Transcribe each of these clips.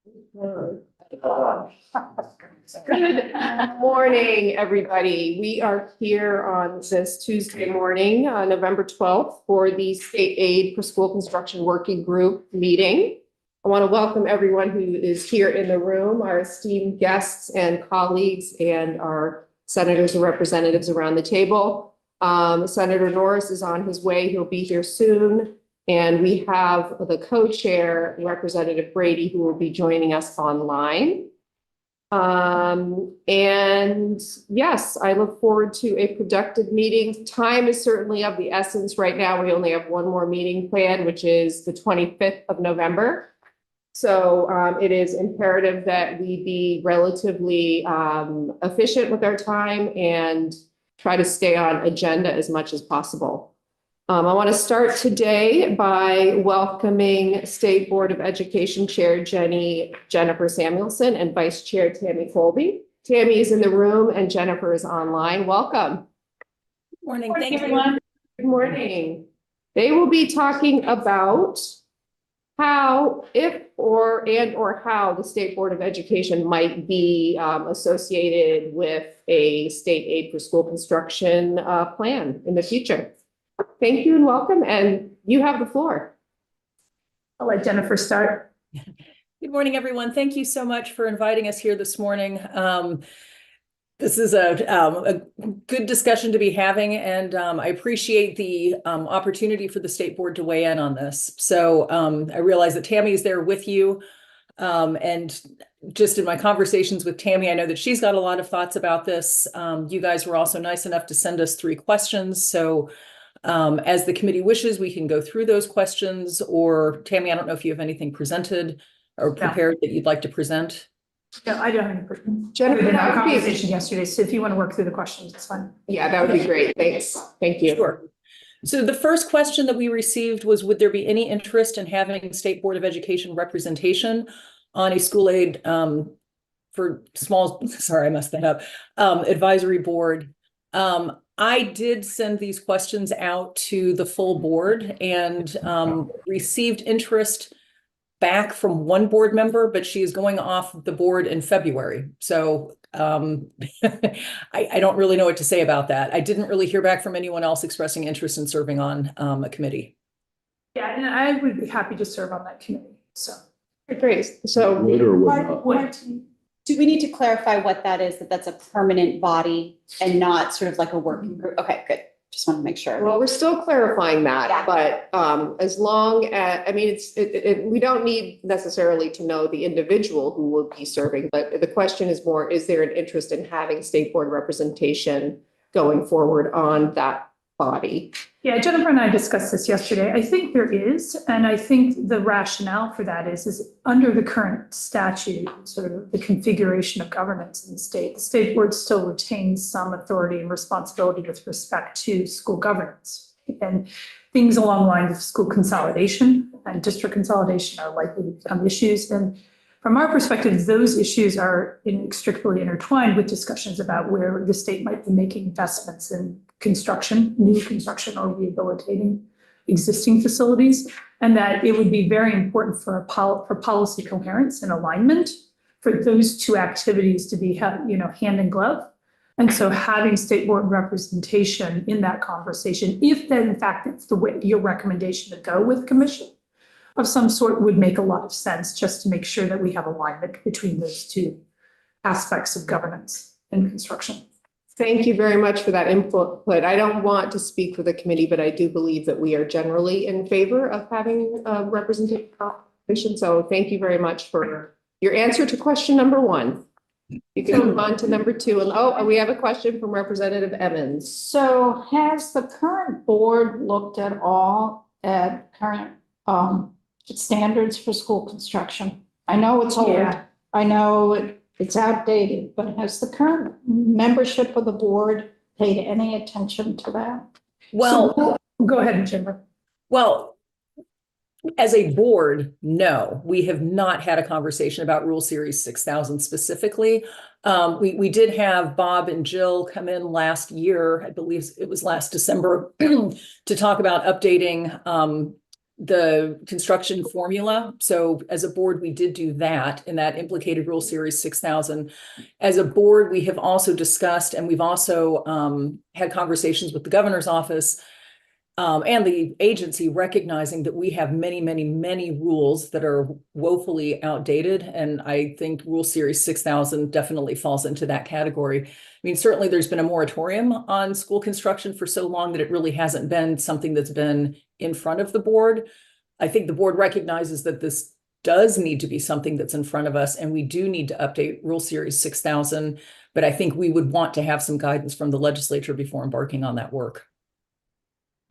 Good morning, everybody. We are here on this Tuesday morning, November 12th, for the State Aid for School Construction Working Group meeting. I want to welcome everyone who is here in the room, our esteemed guests and colleagues, and our senators and representatives around the table. Senator Norris is on his way. He'll be here soon. And we have the co-chair, Representative Brady, who will be joining us online. And yes, I look forward to a productive meeting. Time is certainly of the essence right now. We only have one more meeting planned, which is the 25th of November. So it is imperative that we be relatively efficient with our time and try to stay on agenda as much as possible. I want to start today by welcoming State Board of Education Chair Jennifer Samuelson and Vice Chair Tammy Colby. Tammy is in the room and Jennifer is online. Welcome. Good morning. Thank you, everyone. Good morning. They will be talking about how, if or how the State Board of Education might be associated with a state aid for school construction plan in the future. Thank you and welcome, and you have the floor. I'll let Jennifer start. Good morning, everyone. Thank you so much for inviting us here this morning. This is a good discussion to be having, and I appreciate the opportunity for the State Board to weigh in on this. So I realize that Tammy is there with you, and just in my conversations with Tammy, I know that she's got a lot of thoughts about this. You guys were also nice enough to send us 3 questions, so as the committee wishes, we can go through those questions, or Tammy, I don't know if you have anything presented or prepared that you'd like to present. No, I don't have any questions. Jennifer, Our conversation yesterday, so if you want to work through the questions, it's fine. Yeah, that would be great. Thanks. Thank you. Sure. So the first question that we received was, would there be any interest in having State Board of Education representation on a school aid for small, sorry, I messed that up, advisory board? I did send these questions out to the full board and received interest back from one board member, but she is going off the board in February. So I don't really know what to say about that. I didn't really hear back from anyone else expressing interest in serving on a committee. Yeah, and I would be happy to serve on that committee. So great. So Would or would not? Do we need to clarify what that is, that that's a permanent body and not sort of like a working group? Okay, good. Just want to make sure. well, we're still clarifying that, Yeah. but as long as, I mean, we don't need necessarily to know the individual who will be serving, but the question is more, is there an interest in having state board representation going forward on that body? yeah, Jennifer and I discussed this yesterday. I think there is, and I think the rationale for that is under the current statute, sort of the configuration of governance in the state board still retains some authority and responsibility with respect to school governance. And things along the lines of school consolidation and district consolidation are likely to become issues. And from our perspective, those issues are inextricably intertwined with discussions about where the state might be making investments in construction, new construction, or rehabilitating existing facilities, and that it would be very important for policy coherence and alignment for those two activities to be hand in glove. And so having state board representation in that conversation, if then in fact it's the way your recommendation to go with commission of some sort, would make a lot of sense, just to make sure that we have alignment between those two aspects of governance and construction. Thank you very much for that input. I don't want to speak for the committee, but I do believe that we are generally in favor of having representation. So thank you very much for your answer to question number 1. You can move on to number 2. And we have a question from Representative Emmons. So has the current board looked at all at current standards for school construction? I know it's old. Yeah. I know it's outdated, but has the current membership of the board paid any attention to that? Well, Go ahead, Jennifer. well, as a board, no, we have not had a conversation about Rule Series 6000 specifically. We did have Bob and Jill come in last year, I believe it was last December, to talk about updating the construction formula. So as a board, we did do that, and that implicated Rule Series 6000. As a board, we have also discussed, and we've also had conversations with the governor's office and the agency, recognizing that we have many, many, many rules that are woefully outdated. And I think Rule Series 6000 definitely falls into that category. I mean, certainly there's been a moratorium on school construction for so long that it really hasn't been something that's been in front of the board. I think the board recognizes that this does need to be something that's in front of us, and we do need to update Rule Series 6000. But I think we would want to have some guidance from the legislature before embarking on that work.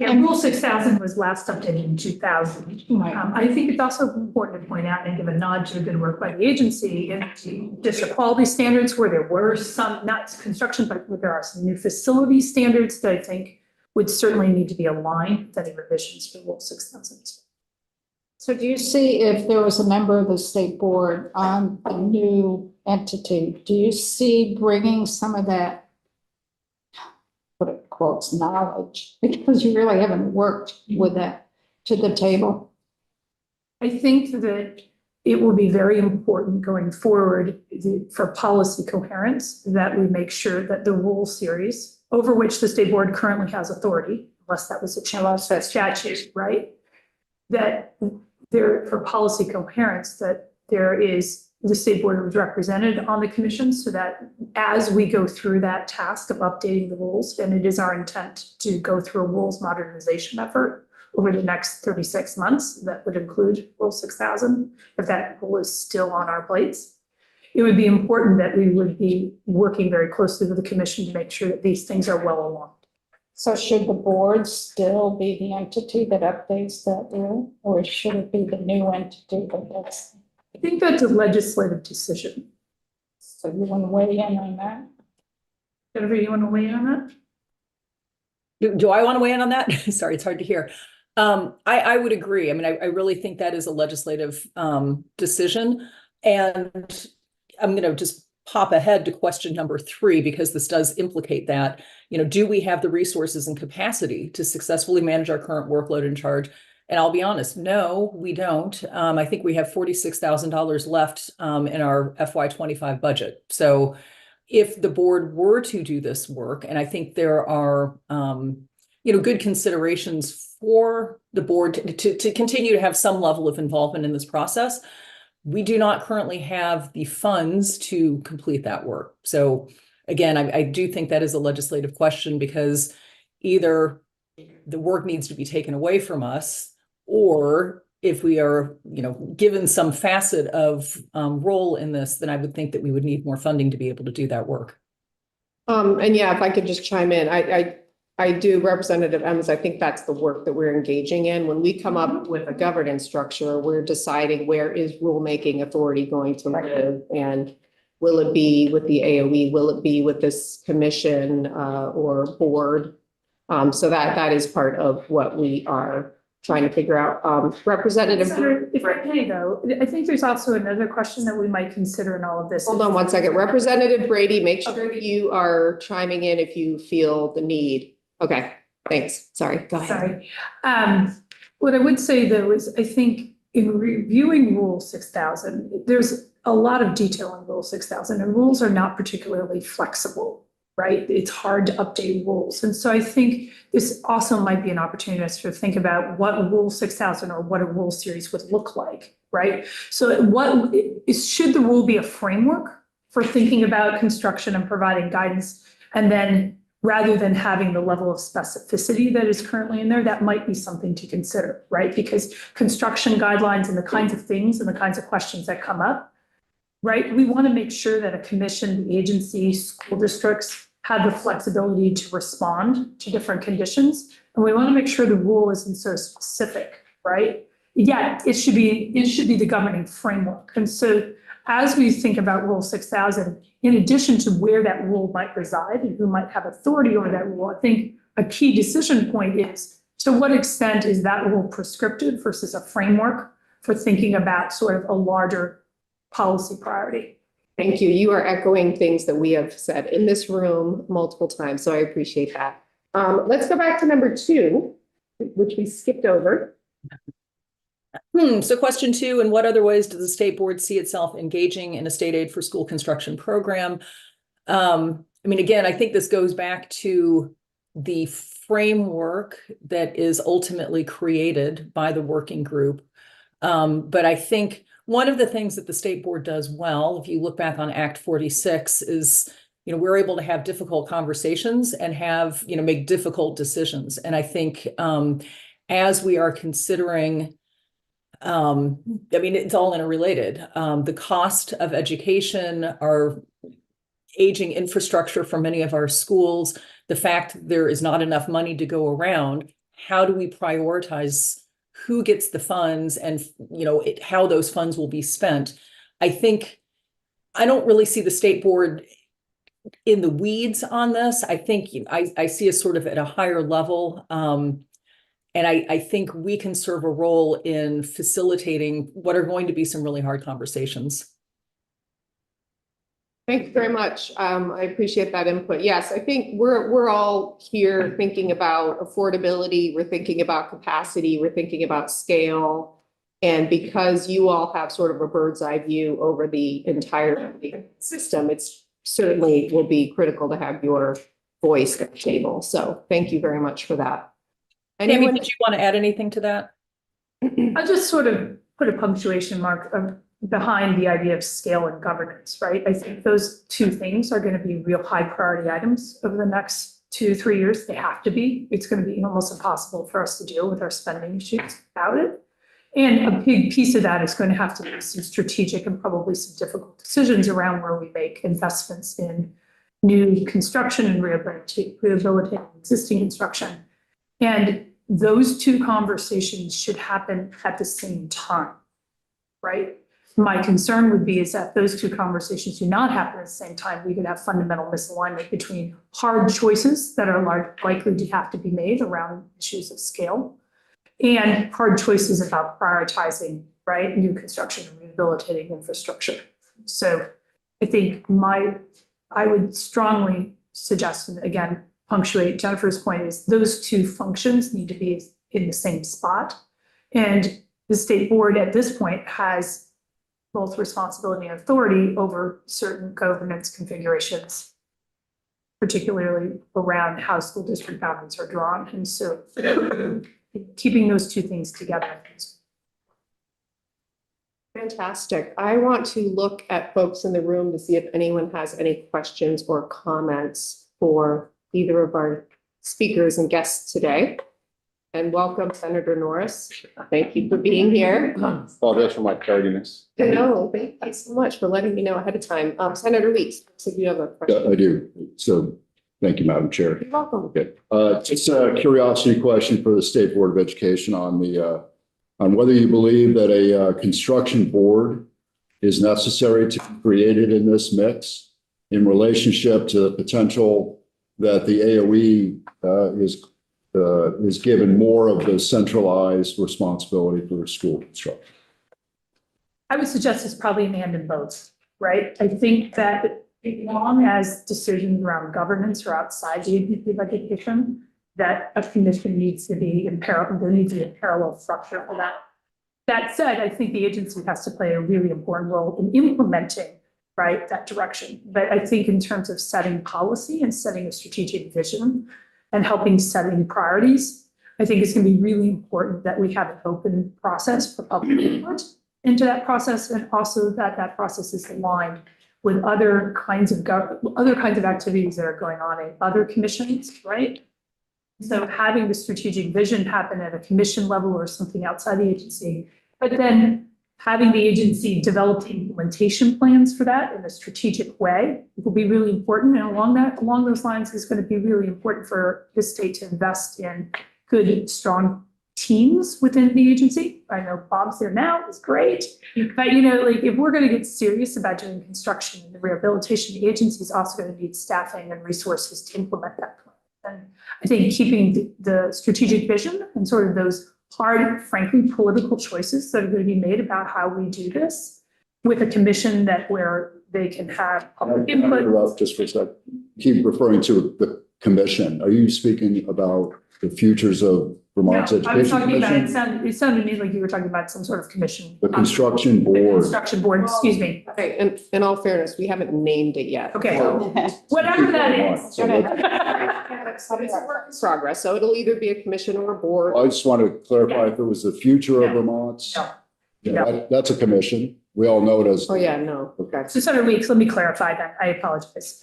Yeah, Rule 6000 was last updated in 2000. Right. I think it's also important to point out and give a nod to the good work by the agency in the district quality standards, where there were some, not construction, but there are some new facility standards that I think would certainly need to be aligned with any revisions for Rule 6000. So do you see, if there was a member of the state board on the new entity, do you see bringing some of that, put it quotes, knowledge, because you really haven't worked with that, to the table? I think that it will be very important going forward for policy coherence that we make sure that the rule series, over which the state board currently has authority, unless that was a change to statute, right? That there, for policy coherence, that there is, the state board was represented on the commission, so that as we go through that task of updating the rules, and it is our intent to go through a rules modernization effort over the next 36 months, that would include Rule 6000, if that rule is still on our plates. It would be important that we would be working very closely with the commission to make sure that these things are well aligned. So should the board still be the entity that updates that rule, or should it be the new entity that does? I think that's a legislative decision. So you want to weigh in on that? Jennifer, you want to weigh in on that? Do I want to weigh in on that? Sorry, it's hard to hear. I would agree. I mean, I really think that is a legislative decision. And I'm going to just pop ahead to question number 3, because this does implicate that. You know, do we have the resources and capacity to successfully manage our current workload and charge? And I'll be honest, no, we don't. I think we have $46,000 left in our FY25 budget. So if the board were to do this work, and I think there are, good considerations for the board to continue to have some level of involvement in this process, we do not currently have the funds to complete that work. So again, I do think that is a legislative question, because either the work needs to be taken away from us, or if we are, given some facet of role in this, then I would think that we would need more funding to be able to do that work. And yeah, if I could just chime in, I do, Representative Emmons, I think that's the work that we're engaging in. When we come up with a governance structure, we're deciding where is rulemaking authority going to live, and will it be with the AOE? Will it be with this commission or board? So that is part of what we are trying to figure out. Representative. If I may though, I think there's also another question that we might consider in all of this. Hold on one second. Representative Brady, make sure you are chiming in if you feel the need. Okay, thanks. Sorry, go ahead. Sorry. What I would say though is, I think in reviewing Rule 6000, there's a lot of detail in Rule 6000, and rules are not particularly flexible, right? It's hard to update rules. And so I think this also might be an opportunity to think about what Rule 6000 or what a rule series would look like, right? So should the rule be a framework for thinking about construction and providing guidance, and then rather than having the level of specificity that is currently in there, that might be something to consider, right? Because construction guidelines and the kinds of things and the kinds of questions that come up, right? We want to make sure that a commission, the agency, school districts have the flexibility to respond to different conditions. And we want to make sure the rule isn't so specific, right? Yeah, it should be the governing framework. And so as we think about Rule 6000, in addition to where that rule might reside and who might have authority over that rule, I think a key decision point is, to what extent is that rule prescriptive versus a framework for thinking about sort of a larger policy priority? Thank you. You are echoing things that we have said in this room multiple times, so I appreciate that. Let's go back to number 2, which we skipped over. So question 2, in what other ways does the state board see itself engaging in a state aid for school construction program? I mean, again, I think this goes back to the framework that is ultimately created by the working group. But I think one of the things that the state board does well, if you look back on Act 46, is, we're able to have difficult conversations and have, make difficult decisions. And I think as we are considering, I mean, it's all interrelated. The cost of education, our aging infrastructure for many of our schools, the fact there is not enough money to go around, how do we prioritize who gets the funds and, how those funds will be spent? I think I don't really see the state board in the weeds on this. I think I see us sort of at a higher level. And I think we can serve a role in facilitating what are going to be some really hard conversations. Thank you very much. I appreciate that input. Yes, I think we're all here thinking about affordability. We're thinking about capacity. We're thinking about scale. And because you all have sort of a bird's eye view over the entire system, it's certainly will be critical to have your voice at the table. So thank you very much for that. Tammy, Anyone? did you want to add anything to that? I just sort of put a punctuation mark behind the idea of scale and governance, right? I think those two things are going to be real high priority items over the next 2-3 years. They have to be. It's going to be almost impossible for us to deal with our spending issues without it. And a big piece of that is going to have to be some strategic and probably some difficult decisions around where we make investments in new construction and rehabilitating existing construction. And those two conversations should happen at the same time, right? My concern would be is that those two conversations do not happen at the same time. We could have fundamental misalignment between hard choices that are likely to have to be made around issues of scale and hard choices about prioritizing, right, new construction and rehabilitating infrastructure. So I think I would strongly suggest, and again, punctuate Jennifer's point, is those two functions need to be in the same spot. And the state board at this point has both responsibility and authority over certain governance configurations, particularly around how school district boundaries are drawn. And so keeping those two things together. Fantastic. I want to look at folks in the room to see if anyone has any questions or comments for either of our speakers and guests today. And welcome, Senator Norris. Thank you for being here. Apologize for my tardiness. No, thank you so much for letting me know ahead of time. Senator Weeks, so you have a question. Yeah, I do. So thank you, Madam Chair. You're welcome. Okay. Just a curiosity question for the State Board of Education on whether you believe that a construction board is necessary to be created in this mix in relationship to the potential that the AOE is given more of the centralized responsibility for school construction. I would suggest it's probably an and in both, right? I think that as long as decisions around governance are outside the agency of education, that a commission needs to be in parallel, there needs to be a parallel structure for that. That said, I think the agency has to play a really important role in implementing, right, that direction. But I think in terms of setting policy and setting a strategic vision and helping setting priorities, I think it's going to be really important that we have an open process for public input into that process, and also that that process is aligned with other kinds of activities that are going on in other commissions, right? So having the strategic vision happen at a commission level or something outside the agency, but then having the agency develop the implementation plans for that in a strategic way will be really important. And along those lines is going to be really important for the state to invest in good, strong teams within the agency. I know Bob's there now, it's great. But if we're going to get serious about doing construction and the rehabilitation, the agency is also going to need staffing and resources to implement that plan. And I think keeping the strategic vision and sort of those hard, frankly, political choices that are going to be made about how we do this with a commission where they can have public input. Interrupt just for a second. Keep referring to the commission. Are you speaking about the futures of Vermont's No, I was Education talking about, Commission? it sounded to me like you were talking about some sort of commission. The construction The board. Construction board, excuse me. Okay, and in all fairness, we haven't named it yet. Okay. So- Whatever that is. So let's- It's a work in progress, so it'll either be a commission or a board. I just want to clarify if it was the future of No. Vermont's. No. Yeah, that's a commission. We all know it as. Oh, yeah, no, okay. So 600 weeks, let me clarify that. I apologize.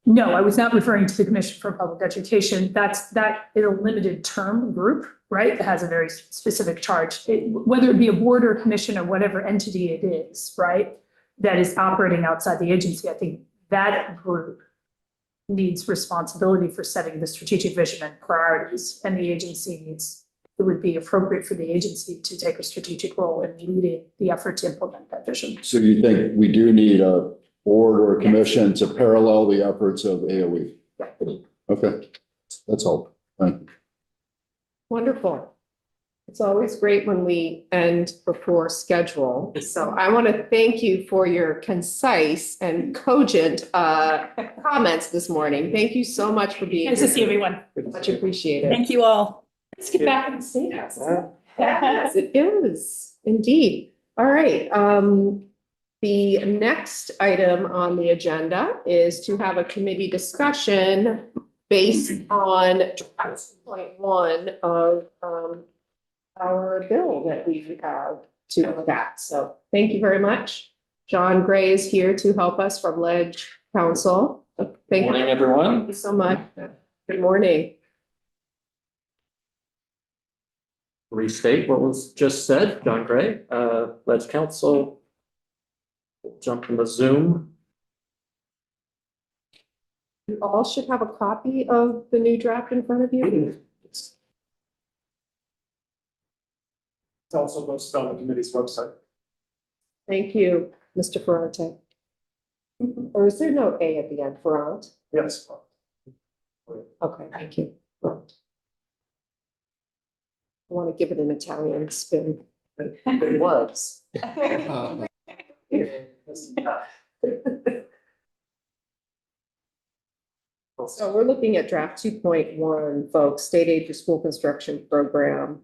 No, I was not referring to the Commission for Public Education. That is a limited term group, right? That has a very specific charge. Whether it be a board or commission or whatever entity it is, right? That is operating outside the agency, I think that group needs responsibility for setting the strategic vision and priorities. And the agency needs, it would be appropriate for the agency to take a strategic role in leading the effort to implement that vision. So you think we do need a board or a commission to parallel the efforts of AOE? Okay, that's all. Thank you. Wonderful. It's always great when we end before schedule. So I want to thank you for your concise and cogent comments this morning. Thank you so much for being Nice to see here. everyone. Much appreciated. Thank you all. Let's get back in the state house. Yes, it is indeed. All right. The next item on the agenda is to have a committee discussion based on point one of our bill that we have to look at. So thank you very much. John Gray is here to help us from Ledge Council. Thank Morning, everyone. you so much. Good morning. Restate what was just said. John Gray, Ledge Council. Jump into Zoom. You all should have a copy of the new draft in front of you. It's also posted on the committee's website. Thank you, Mr. Ferrante. Or is there no A at the end, Ferrante? Yes. Okay, thank you. I want to give it an Italian spin. It was. So we're looking at draft 2.1, folks, state aid for school construction program.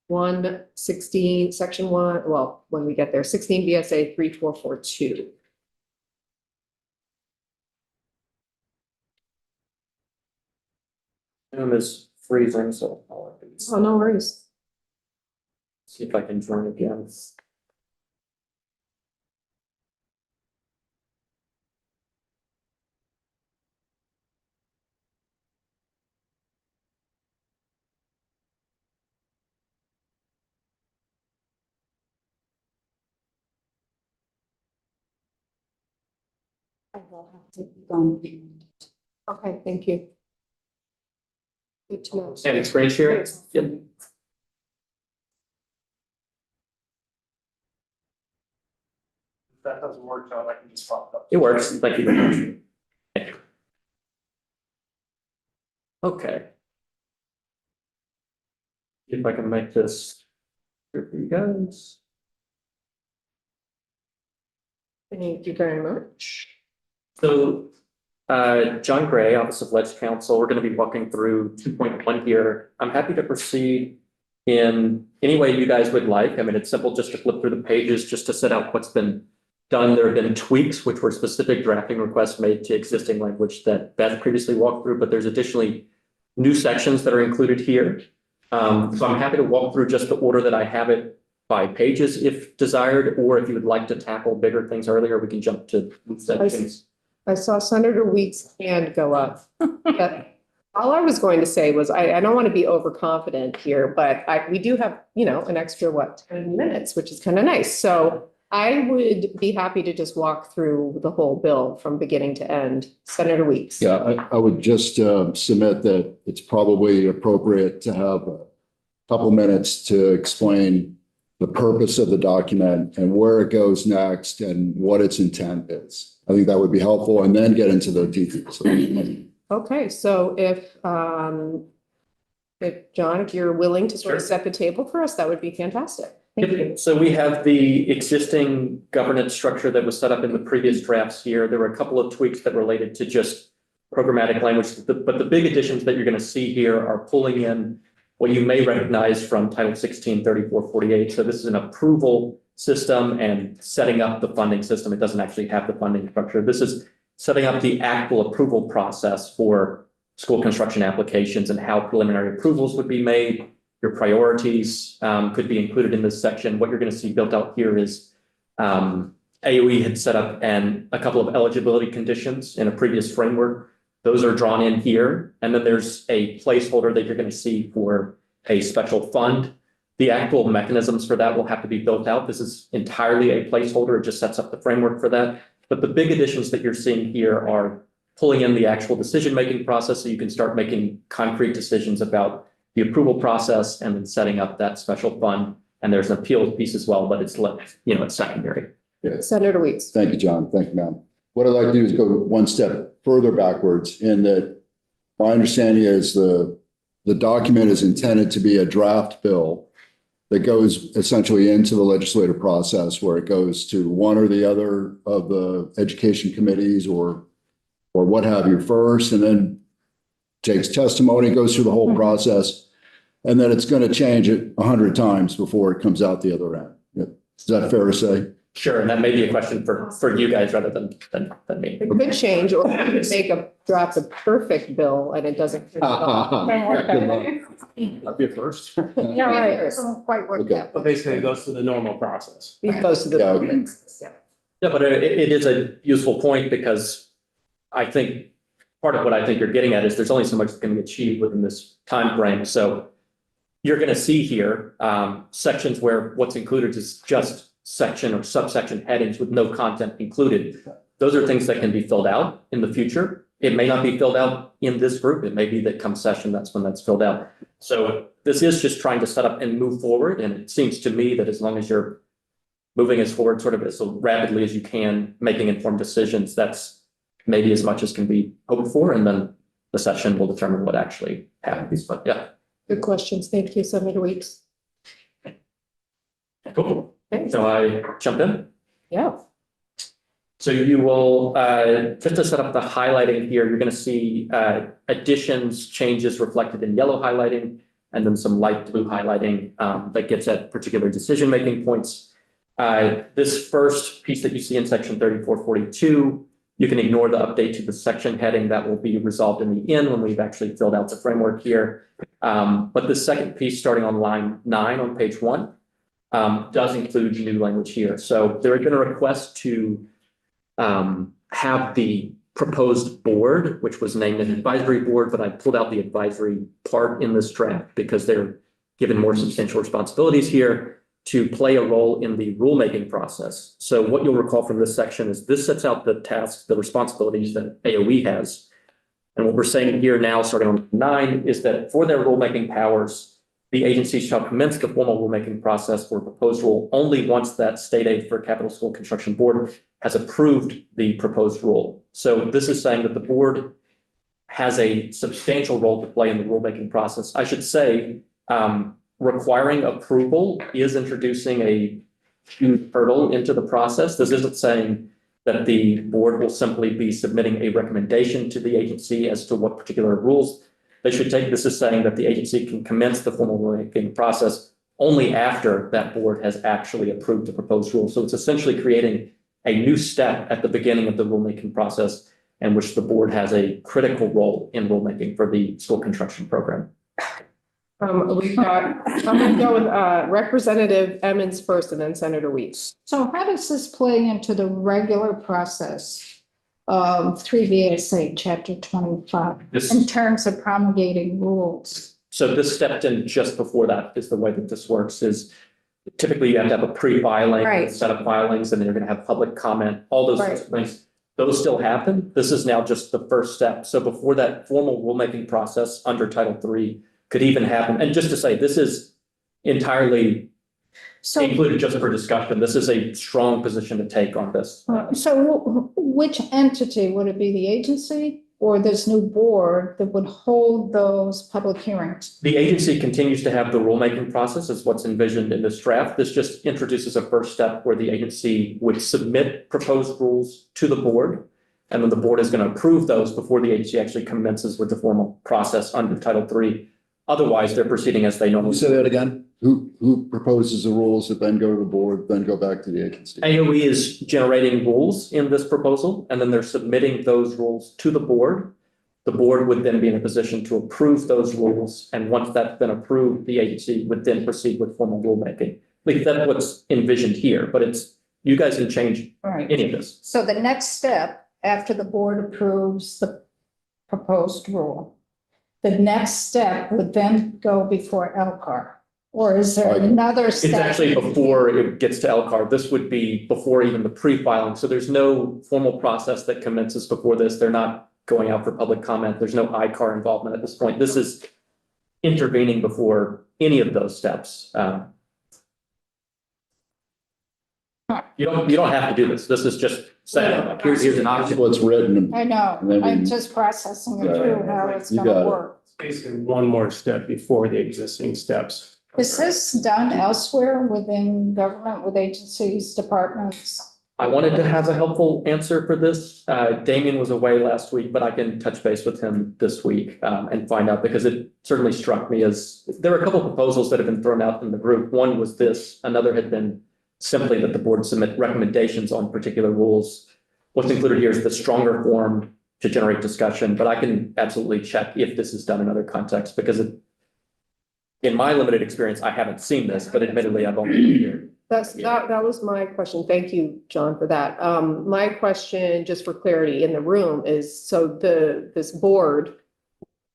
116, section 1, well, when we get there, 16 BSA 3442. Zoom is freezing, so I'll Oh, no worries. see if I can join again. I will have to go on. Okay, thank you. Good to know. And it's great here. Yep. If that doesn't work, John, I can just pop up. It works. Thank you very much. Thank you. Okay. See if I can make this here for you guys. Thank you very much. So, John Gray, Office of Ledge Council, we're going to be walking through 2.1 here. I'm happy to proceed in any way you guys would like. I mean, it's simple just to flip through the pages, just to set out what's been done. There have been tweaks, which were specific drafting requests made to existing language that Beth previously walked through, but there's additionally new sections that are included here. So I'm happy to walk through just the order that I have it by pages if desired, or if you would like to tackle bigger things earlier, we can jump to sections. I saw Senator Weeks' hand go up. But all I was going to say was, I don't want to be overconfident here, but we do have, an extra, 10 minutes, which is kind of nice. So I would be happy to just walk through the whole bill from beginning to end. Senator Weeks. Yeah, I would just submit that it's probably appropriate to have a couple minutes to explain the purpose of the document and where it goes next and what its intent is. I think that would be helpful, and then get into the details. Okay, so if John, if you're willing to sort of Sure. set the table for us, that would be fantastic. Thank you. So we have the existing governance structure that was set up in the previous drafts here. There were a couple of tweaks that related to just programmatic language, but the big additions that you're going to see here are pulling in what you may recognize from Title 16, 3448. So this is an approval system and setting up the funding system. It doesn't actually have the funding structure. This is setting up the actual approval process for school construction applications and how preliminary approvals would be made. Your priorities could be included in this section. What you're going to see built out here is AOE had set up a couple of eligibility conditions in a previous framework. Those are drawn in here. And then there's a placeholder that you're going to see for a special fund. The actual mechanisms for that will have to be built out. This is entirely a placeholder. It just sets up the framework for that. But the big additions that you're seeing here are pulling in the actual decision-making process so you can start making concrete decisions about the approval process and then setting up that special fund. And there's an appeals piece as well, but it's secondary. Senator Weeks. Thank you, John. Thank you, ma'am. What I'd like to do is go one step further backwards in that my understanding is the document is intended to be a draft bill that goes essentially into the legislative process where it goes to one or the other of the education committees or what have you first, and then takes testimony, goes through the whole process, and then it's going to change it 100 times before it comes out the other end. Is that fair to say? Sure, and that may be a question for you guys rather than me. It could change, or you could make draft a perfect bill and it doesn't. Good luck. That'd be a first. Yeah, right, it doesn't quite work Okay. that But way. basically it goes through the normal process. It goes to the. Yeah, okay. Yeah, but it is a useful point because I think part of what I think you're getting at is there's only so much that can be achieved within this time frame. So you're going to see here sections where what's included is just section or subsection headings with no content included. Those are things that can be filled out in the future. It may not be filled out in this group. It may be that come session, that's when that's filled out. So this is just trying to set up and move forward. And it seems to me that as long as you're moving us forward sort of as rapidly as you can, making informed decisions, that's maybe as much as can be hoped for. And then the session will determine what actually happens. But yeah. Good questions. Thank you, Senator Weeks. Cool. Okay. So I jump in. Yeah. So you will, just to set up the highlighting here, you're going to see additions, changes reflected in yellow highlighting, and then some light blue highlighting that gets at particular decision-making points. This first piece that you see in section 3442, you can ignore the update to the section heading. That will be resolved in the end when we've actually filled out the framework here. But the second piece, starting on line 9 on page 1, does include new language here. So there had been a request to have the proposed board, which was named an advisory board, but I pulled out the advisory part in this draft because they're given more substantial responsibilities here to play a role in the rulemaking process. So what you'll recall from this section is this sets out the tasks, the responsibilities that AOE has. And what we're saying here now, starting on 9, is that for their rulemaking powers, the agency shall commence the formal rulemaking process for a proposed rule only once that state aid for capital school construction board has approved the proposed rule. So this is saying that the board has a substantial role to play in the rulemaking process. I should say, requiring approval is introducing a huge hurdle into the process. This isn't saying that the board will simply be submitting a recommendation to the agency as to what particular rules they should take. This is saying that the agency can commence the formal rulemaking process only after that board has actually approved the proposed rule. So it's essentially creating a new step at the beginning of the rulemaking process in which the board has a critical role in rulemaking for the school construction program. I'm going to go with Representative Emmons first and then Senator Weeks. So how does this play into the regular process of 3 VSA Chapter 25 This- in terms of promulgating rules? So this stepped in just before that is the way that this works is typically you have to have a pre-filing, Right. set of filings, and then you're going to have public comment, all those sorts of things. Those still happen. This is now just the first step. So before that formal rulemaking process under Title III could even happen, and just to say, this is entirely So, included just for discussion. This is a strong position to take on this. so which entity, would it be the agency or this new board that would hold those public hearings? The agency continues to have the rulemaking process is what's envisioned in this draft. This just introduces a first step where the agency would submit proposed rules to the board. And then the board is going to approve those before the agency actually commences with the formal process under Title III Otherwise, they're proceeding as they normally. Say that again? Who proposes the rules that then go to the board, then go back to the agency? AOE is generating rules in this proposal, and then they're submitting those rules to the board. The board would then be in a position to approve those rules, and once that's been approved, the agency would then proceed with formal rulemaking. At least that's what's envisioned here, but you guys can change Right. any of this. So the next step, after the board approves the proposed rule, the next step would then go before LCAR? Or is there Right. another step? It's actually before it gets to LCAR. This would be before even the pre-filing. So there's no formal process that commences before this. They're not going out for public comment. There's no ICAR involvement at this point. This is intervening before any of those steps. You don't have to do this. This is just saying, like, here's an option. What's written. I know, And then I'm we- just processing it Yeah. through how it's You gonna got it. work. Basically, one more step before the existing steps. Is this done elsewhere within government, with agencies, departments? I wanted to have a helpful answer for this. Damien was away last week, but I can touch base with him this week and find out, because it certainly struck me as there were a couple proposals that have been thrown out in the group. One was this, another had been simply that the board submit recommendations on particular rules. What's included here is the stronger form to generate discussion, but I can absolutely check if this is done in other contexts, because in my limited experience, I haven't seen this, but admittedly, I've only been here. That was my question. Thank you, John, for that. My question, just for clarity in the room, is so this board,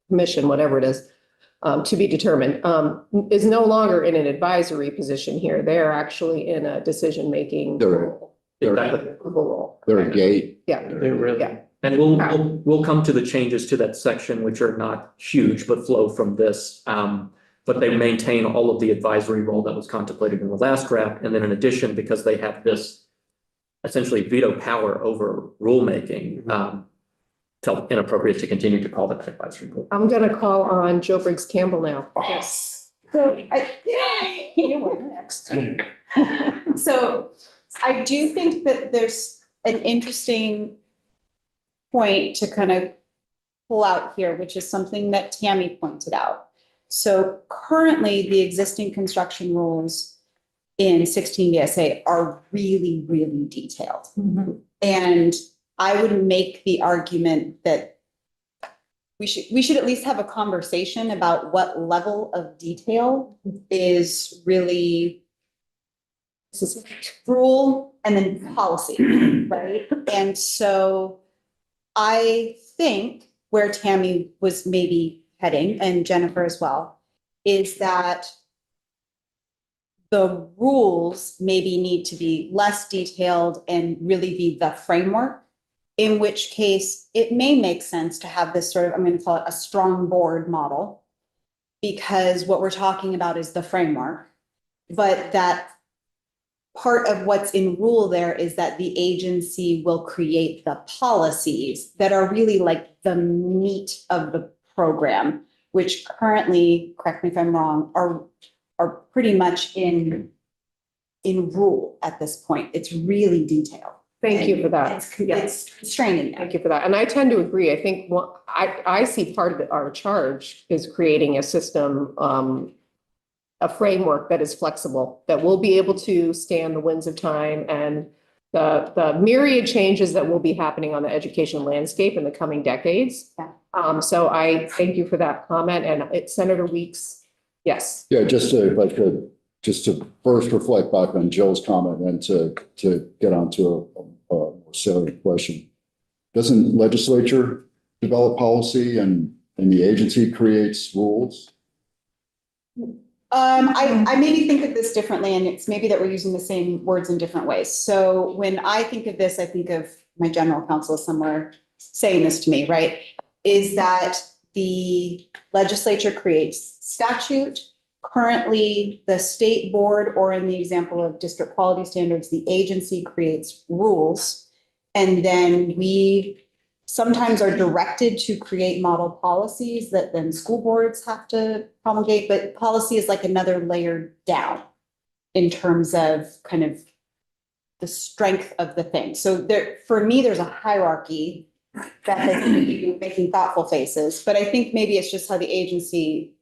commission, whatever it is, to be determined, is no longer in an advisory position here. They're actually in a decision-making They're- role. Exactly. Approval role. They're a gate. Yeah, They really. yeah. And we'll come to the changes to that section, which are not huge, but flow from this. But they maintain all of the advisory role that was contemplated in the last draft. And then in addition, because they have this essentially veto power over rulemaking, felt inappropriate to continue to call that advisory role. I'm gonna call on Joe Briggs Campbell now. Yes. So You were next. So I do think that there's an interesting point to kind of pull out here, which is something that Tammy pointed out. So currently, the existing construction rules in 16 VSA are really, really detailed. And I would make the argument that we should at least have a conversation about what level of detail is really rule and then policy, right? And so I think where Tammy was maybe heading, and Jennifer as well, is that the rules maybe need to be less detailed and really be the framework, in which case it may make sense to have this sort of, I'm going to call it a strong board model, because what we're talking about is the framework, but that part of what's in rule there is that the agency will create the policies that are really like the meat of the program, which currently, correct me if I'm wrong, are pretty much in rule at this point. It's really detailed. Thank you for that. It's constraining now. Thank you for that. And I tend to agree. I think I see part of our charge is creating a system, a framework that is flexible, that will be able to stand the winds of time and the myriad changes that will be happening on the education landscape in the coming decades. Yeah. So I thank you for that comment. And it's Senator Weeks. Yes. Yeah, if I could, just to first reflect back on Jill's comment and to get onto a more salient question. Doesn't legislature develop policy and the agency creates rules? I maybe think of this differently, and it's maybe that we're using the same words in different ways. So when I think of this, I think of my general counsel somewhere saying this to me, right? Is that the legislature creates statute. Currently, the state board, or in the example of district quality standards, the agency creates rules. And then we sometimes are directed to create model policies that then school boards have to promulgate, but policy is like another layer down in terms of kind of the strength of the thing. So there, for me, there's a hierarchy that has you making thoughtful faces, but I think maybe it's just how the agency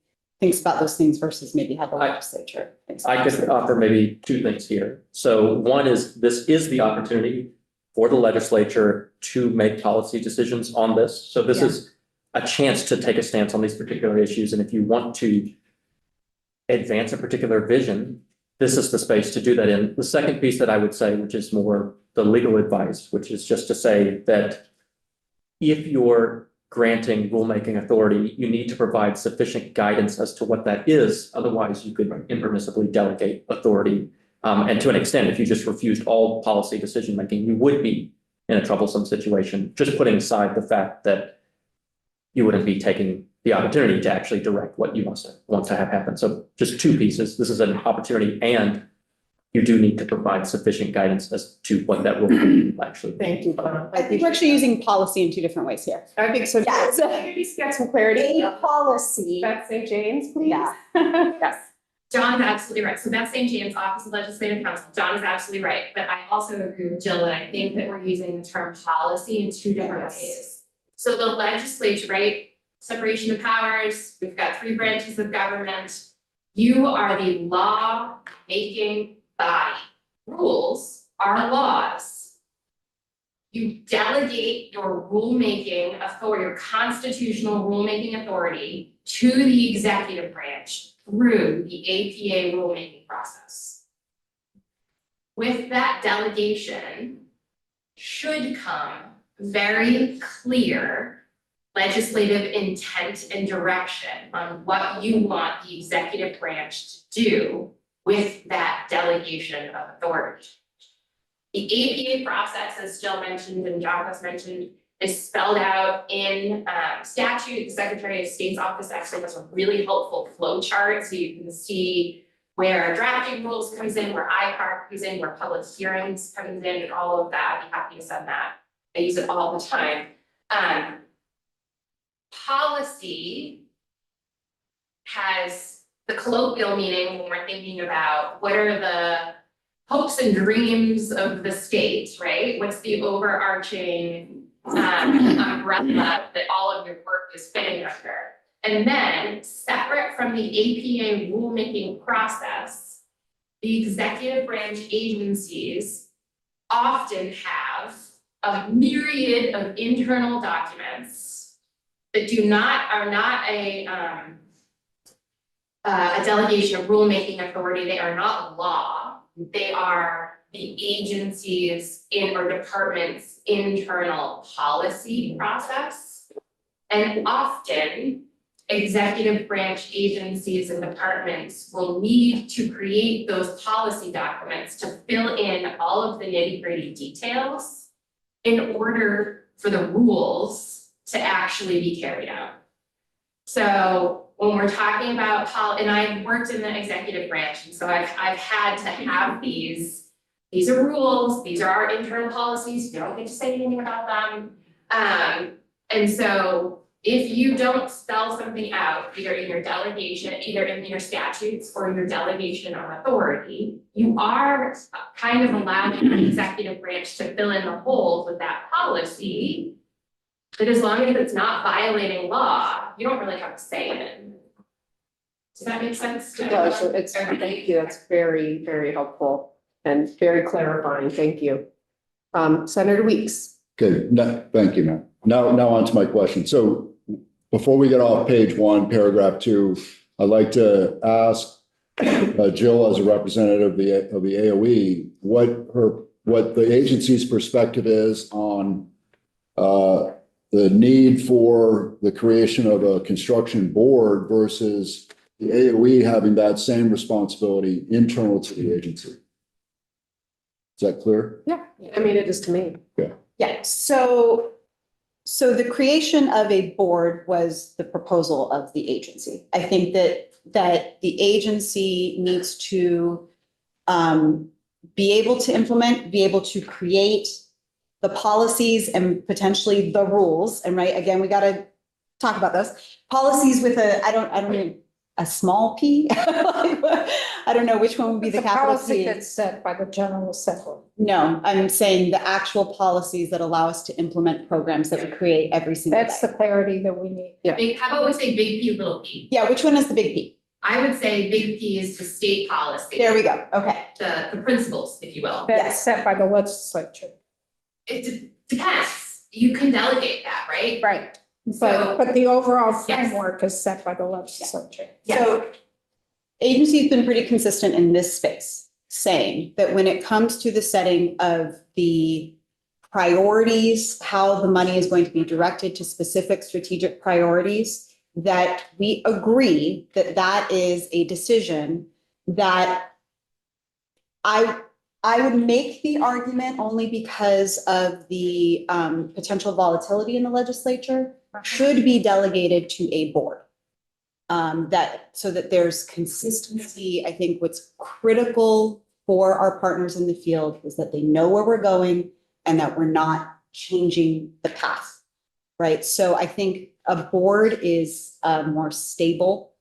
thinks about those things versus maybe how the legislature thinks. I about could those. offer maybe two things here. So one is, this is the opportunity for the legislature to make policy decisions on this. So this is a chance to take a stance on these particular issues. And if you want to advance a particular vision, this is the space to do that in. The second piece that I would say, which is more the legal advice, which is just to say that if you're granting rulemaking authority, you need to provide sufficient guidance as to what that is. Otherwise, you could impermissibly delegate authority. And to an extent, if you just refused all policy decision-making, you would be in a troublesome situation, just putting aside the fact that you wouldn't be taking the opportunity to actually direct what you want to have happen. So just two pieces. This is an opportunity, and you do need to provide sufficient guidance as to what that rule will actually be. Thank you, Donna. I think we're actually using policy in two different ways here. I think so. Yes. Maybe get some clarity. policy. Beth St. James, please. Yeah. Yes. John's absolutely right. So Beth St. James, Office of Legislative Counsel, John is absolutely right. But I also agree with Jill that I think that we're using the term policy in two different ways. So the legislature, right? Separation of powers, we've got 3 branches of government. You are the law making body. Rules are laws. You delegate your rulemaking authority, your constitutional rulemaking authority to the executive branch through the APA rulemaking process. With that delegation should come very clear legislative intent and direction on what you want the executive branch to do with that delegation of authority. The APA process, as Jill mentioned and John has mentioned, is spelled out in statute. The Secretary of State's office actually has a really helpful flow chart, so you can see where drafting rules comes in, where IPAR comes in, where public hearings comes in, and all of that. I'd be happy to send that. I use it all the time. Policy has the colloquial meaning when we're thinking about what are the hopes and dreams of the state, right? What's the overarching umbrella that all of your work is fitting under? And then, separate from the APA rulemaking process, the executive branch agencies often have a myriad of internal documents that are not a delegation of rulemaking authority. They are not law. They are the agency's or department's internal policy process. And often, executive branch agencies and departments will need to create those policy documents to fill in all of the nitty-gritty details in order for the rules to actually be carried out. So when we're talking about and I've worked in the executive branch, and so I've had to have these are rules, these are our internal policies, you don't get to say anything about them. And so if you don't spell something out, either in your delegation, either in your statutes or your delegation of authority, you are kind of allowing the executive branch to fill in the holes with that policy. But as long as it's not violating law, you don't really have to say it. Does that make sense? It does. Thank you. That's very, very helpful and very clarifying. Thank you. Senator Weeks. Okay, thank you, ma'am. Now on to my question. So before we get off page 1, paragraph 2, I'd like to ask Jill, as a representative of the AOE, what the agency's perspective is on the need for the creation of a construction board versus the AOE having that same responsibility internal to the agency. Is that clear? Yeah, I mean, it is to me. Yeah, so the creation of a board was the proposal of the agency. I think that the agency needs to be able to implement, be able to create the policies and potentially the rules. And right, again, we got to talk about those policies with I a small p? I don't know which one would be It's the a capital policy P. that's set by the General Assembly. No, I'm saying the actual policies that allow us to implement programs that we create every single That's the day. clarity that we need. How about we say big P, little p? Yeah, which one is the big P? I would say big P is the state policy. There we go. Okay. The principles, if you will. That's set by the legislature. It depends. You can delegate that, right? Right. So- But the overall Yes. framework is set by the legislature. So agency's been pretty consistent in this space, saying that when it comes to the setting of the priorities, how the money is going to be directed to specific strategic priorities, that we agree that that is a decision that I would make the argument only because of the potential volatility in the legislature should be delegated to a board. So that there's consistency. I think what's critical for our partners in the field is that they know where we're going and that we're not changing the path, right? So I think a board is a more stable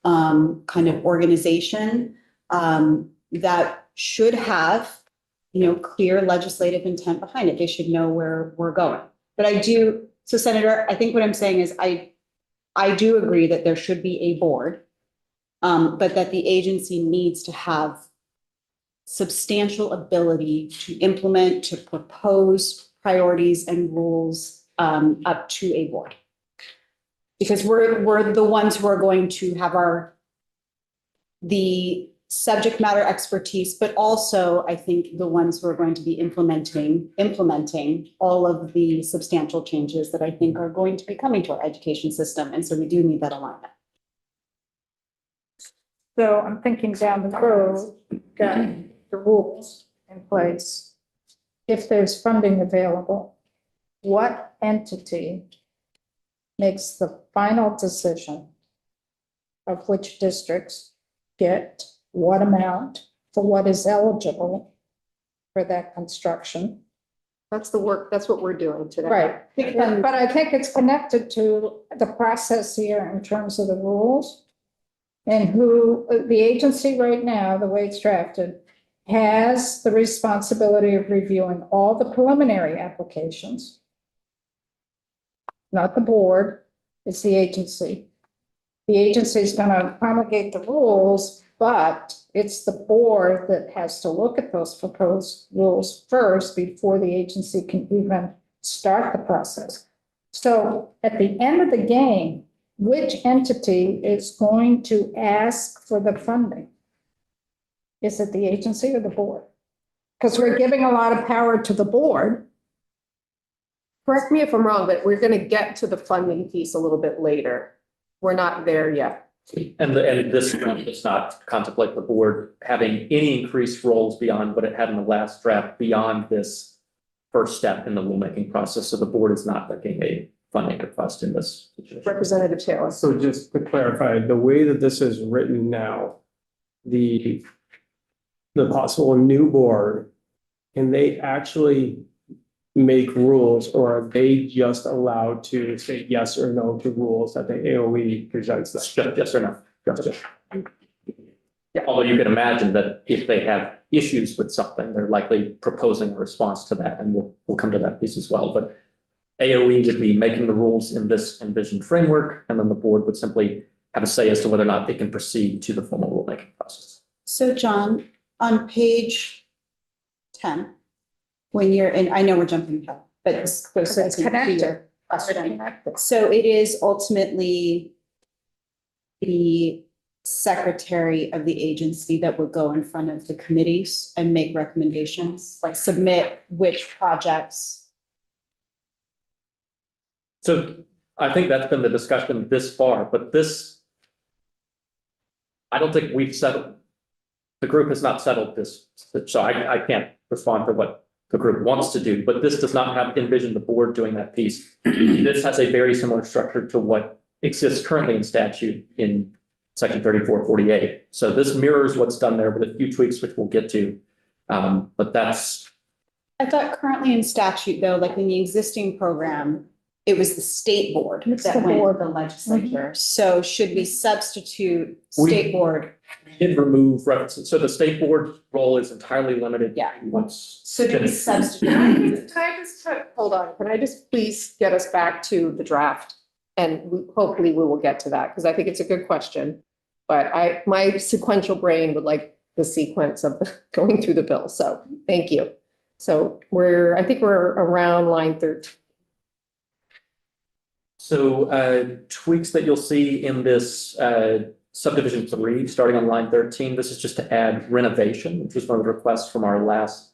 kind of organization that should have, clear legislative intent behind it. They should know where we're going. But so Senator, I think what I'm saying is I do agree that there should be a board, but that the agency needs to have substantial ability to implement, to propose priorities and rules up to a board. Because we're the ones who are going to have the subject matter expertise, but also I think the ones who are going to be implementing all of the substantial changes that I think are going to be coming to our education system. And so we do need that alignment. So I'm thinking down the road, got the rules in place. If there's funding available, what entity makes the final decision of which districts get what amount for what is eligible for that construction? That's the work, that's what we're doing today. Right, but I think it's connected to the process here in terms of the rules. And who, the agency right now, the way it's drafted, has the responsibility of reviewing all the preliminary applications. Not the board, it's the agency. The agency is going to promulgate the rules, but it's the board that has to look at those proposed rules first before the agency can even start the process. So at the end of the game, which entity is going to ask for the funding? Is it the agency or the board? Because we're giving a lot of power to the board. Correct me if I'm wrong, but we're gonna get to the funding piece a little bit later. We're not there yet. And this draft does not contemplate the board having any increased roles beyond what it had in the last draft, beyond this first step in the rulemaking process. So the board is not making a funding request in this situation. Representative Taylor. So just to clarify, the way that this is written now, the possible new board, can they actually make rules, or are they just allowed to say yes or no to rules that the AOE presents them? Yes or no? Gotcha. Yeah, although you can imagine that if they have issues with something, they're likely proposing a response to that, and we'll come to that piece as well. But AOE would be making the rules in this envisioned framework, and then the board would simply have a say as to whether or not they can proceed to the formal rulemaking process. So John, on page 10, when you're in, I know we're jumping ahead, but it's It's connected. question. So it is ultimately the secretary of the agency that would go in front of the committees and make recommendations, like submit which projects. So I think that's been the discussion this far, but I don't think we've settled, the group has not settled this, so I can't respond for what the group wants to do, but this does not envision the board doing that piece. This has a very similar structure to what exists currently in statute in section 3448. So this mirrors what's done there with a few tweaks, which we'll get to. But that's. I thought currently in statute though, like in the existing program, it was the state board It's that the went to board. the legislature. So should we substitute state board? We did remove references, so the state board role is entirely limited. Yeah. to what's So do we finished. substitute? Hold on, can I just please get us back to the draft? And hopefully we will get to that, because I think it's a good question. But my sequential brain would like the sequence of going through the bill, so thank you. So I think we're around line 13. So tweaks that you'll see in this subdivision 3, starting on line 13, this is just to add renovation, which was one of the requests from our last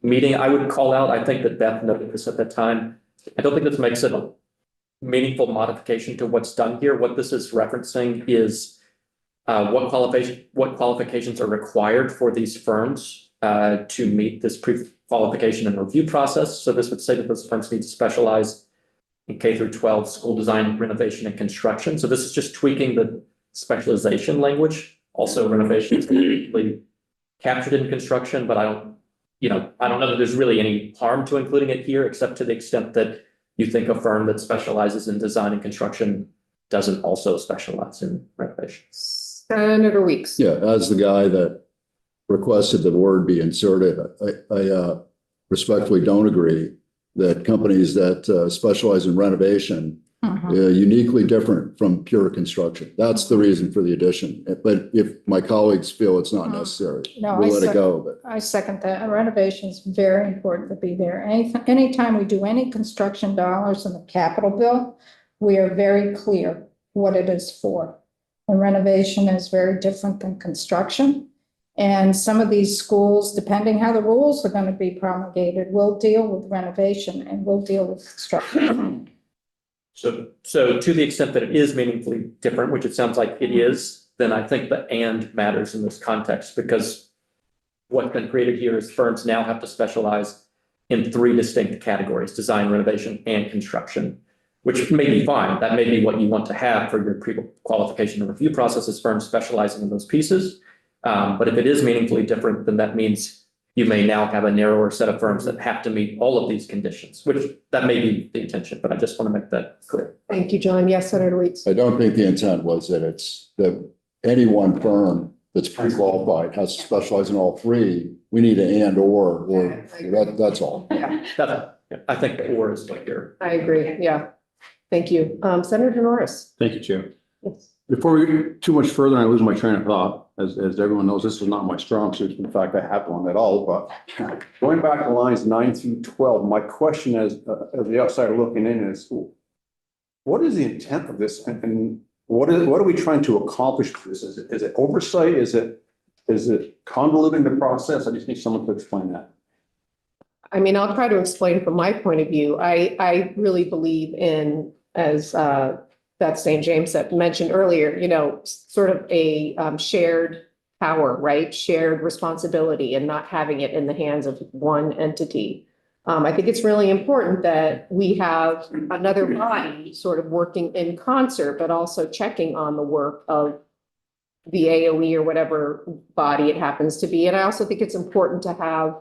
meeting. I would call out, I think that Beth noted this at that time. I don't think this makes it a meaningful modification to what's done here. What this is referencing is what qualifications are required for these firms to meet this pre-qualification and review process. So this would say that those firms need to specialize in K through 12 school design, renovation, and construction. So this is just tweaking the specialization language. Also, renovation is completely captured in construction, but I don't know that there's really any harm to including it here, except to the extent that you think a firm that specializes in design and construction doesn't also specialize in renovation. Senator Weeks. Yeah, as the guy that requested the word be inserted, I respectfully don't agree that companies that specialize in renovation uniquely different from pure construction. That's the reason for the addition. But if my colleagues feel it's not necessary, No, we'll let it go. But I second that. Renovation is very important to be there. Anytime we do any construction dollars in the capital bill, we are very clear what it is for. And renovation is very different than construction. And some of these schools, depending how the rules are going to be promulgated, will deal with renovation and will deal with construction. So to the extent that it is meaningfully different, which it sounds like it is, then I think the and matters in this context, because what's been created here is firms now have to specialize in 3 distinct categories: design, renovation, and construction, which may be fine. That may be what you want to have for your pre-qualification and review processes, firms specializing in those pieces. But if it is meaningfully different, then that means you may now have a narrower set of firms that have to meet all of these conditions, which that may be the intention, but I just want to make that clear. Thank you, John. Yes, Senator Weeks. I don't think the intent was that any one firm that's pre-qualified has to specialize in all 3. We need an and or that's all. Yeah, I think the or is what you're. I agree. Yeah. Thank you. Senator Norris. Thank you, Chair. Yes. Before we get too much further, I lose my train of thought. As everyone knows, this is not my strong suit. In fact, I have one at all, but going back to lines 9 through 12, my question as the outsider looking in is, what is the intent of this? And what are we trying to accomplish with this? Is it oversight? Is it convoluting the process? I just need someone to explain that. I mean, I'll try to explain from my point of view. I really believe in, as Beth St. James that mentioned earlier, sort of a shared power, right? Shared responsibility, and not having it in the hands of one entity. I think it's really important that we have another body sort of working in concert, but also checking on the work of the AOE or whatever body it happens to be. And I also think it's important to have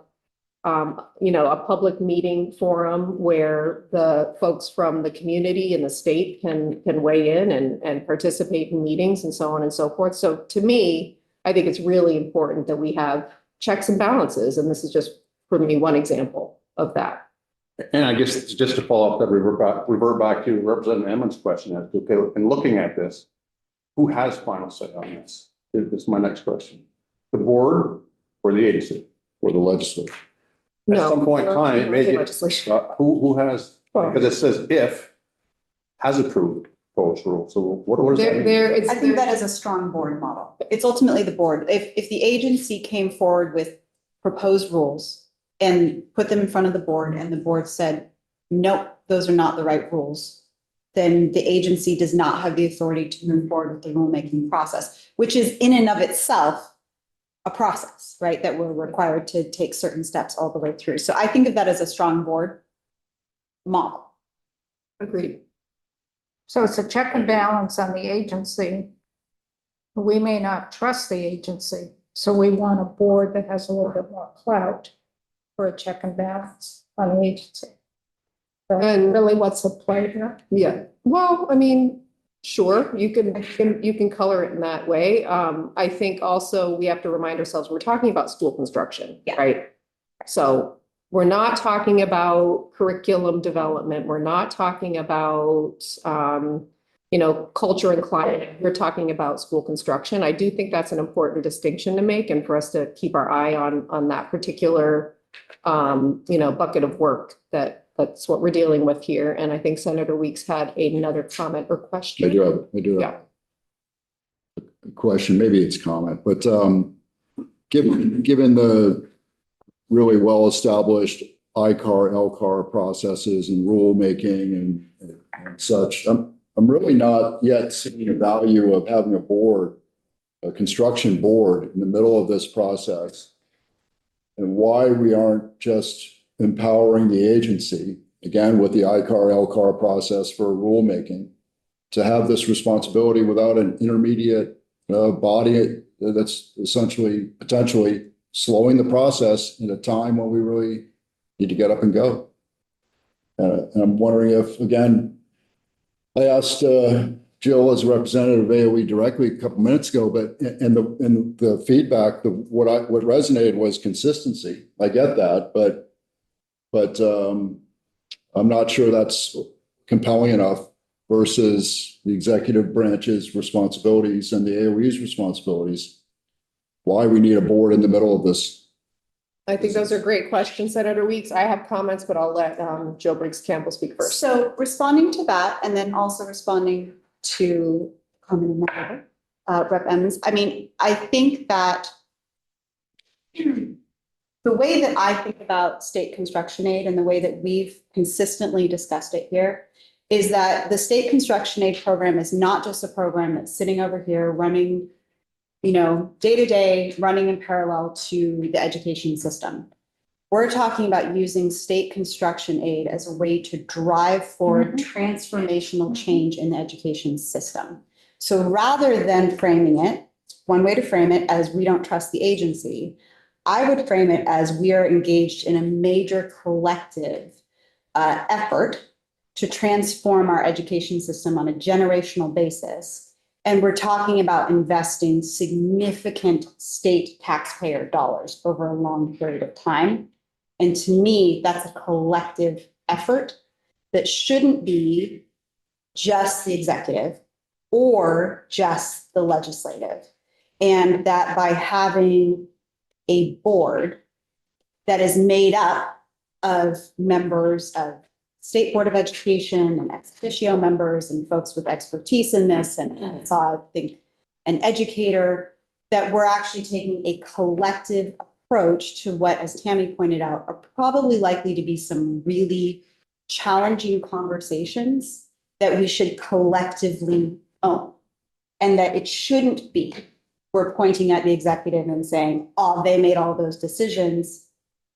a public meeting forum where the folks from the community and the state can weigh in and participate in meetings and so on and so forth. So to me, I think it's really important that we have checks and balances. And this is just, for me, one example of that. And I guess just to follow up, that revert back to Representative Emmons' question as to, okay, in looking at this, who has final say on this? This is my next question. The board or the agency? Or the legislature. At some point in time, it may get, Legislation. who has, because it says if has approved proposed rule. So what does that mean? I think that is a strong board model. It's ultimately the board. If the agency came forward with proposed rules and put them in front of the board and the board said, nope, those are not the right rules, then the agency does not have the authority to move forward with the rulemaking process, which is in and of itself a process, right? That we're required to take certain steps all the way through. So I think of that as a strong board model. Agreed. So it's a check and balance on the agency. We may not trust the agency, so we want a board that has a little bit more clout for a check and balance on the agency. And Really, what's the play here? yeah, well, I mean, sure, you can color it in that way. I think also we have to remind ourselves, we're talking about school construction, Yeah. right? So we're not talking about curriculum development. We're not talking about, culture and climate. We're talking about school construction. I do think that's an important distinction to make and for us to keep our eye on that particular, bucket of work that's what we're dealing with here. And I think Senator Weeks had another comment or question. I do have a question, maybe it's comment, but given the really well-established ICAR, LCAR processes and rulemaking and such, I'm really not yet seeing the value of having a construction board in the middle of this process, and why we aren't just empowering the agency, again, with the ICAR, LCAR process for rulemaking, to have this responsibility without an intermediate body that's essentially potentially slowing the process in a time when we really need to get up and go. And I'm wondering if, again, I asked Jill as a representative of AOE directly a couple minutes ago, but and the feedback, what resonated was consistency. I get that, but I'm not sure that's compelling enough versus the executive branch's responsibilities and the AOE's responsibilities. Why we need a board in the middle of this. I think those are great questions, Senator Weeks. I have comments, but I'll let Jill Briggs Campbell speak first. So responding to that, and then also responding to comment in that, Rep. Emmons, I mean, I think that the way that I think about state construction aid and the way that we've consistently discussed it here is that the state construction aid program is not just a program that's sitting over here running, day to day, running in parallel to the education system. We're talking about using state construction aid as a way to drive forward transformational change in the education system. So rather than framing it, one way to frame it as we don't trust the agency, I would frame it as we are engaged in a major collective effort to transform our education system on a generational basis. And we're talking about investing significant state taxpayer dollars over a long period of time. And to me, that's a collective effort that shouldn't be just the executive or just the legislative. And that by having a board that is made up of members of State Board of Education and ex officio members and folks with expertise in this, and it's, I think, an educator, that we're actually taking a collective approach to what, as Tammy pointed out, are probably likely to be some really challenging conversations that we should collectively own. And that it shouldn't be, we're pointing at the executive and saying, oh, they made all those decisions,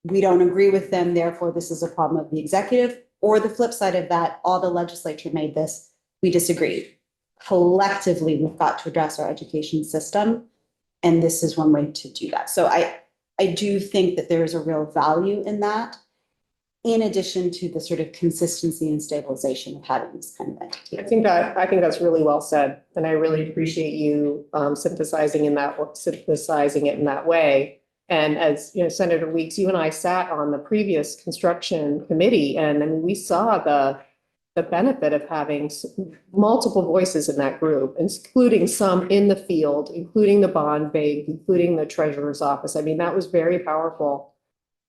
we don't agree with them, therefore this is a problem of the executive. Or the flip side of that, all the legislature made this, we disagree. Collectively, we've got to address our education system, and this is one way to do that. So I do think that there is a real value in that, in addition to the sort of consistency and stabilization of having this kind of entity. I think that's really well said, and I really appreciate you synthesizing it in that way. And as Senator Weeks, you and I sat on the previous construction committee, and I mean, we saw the benefit of having multiple voices in that group, including some in the field, including the bond bank, including the treasurer's office. I mean, that was very powerful.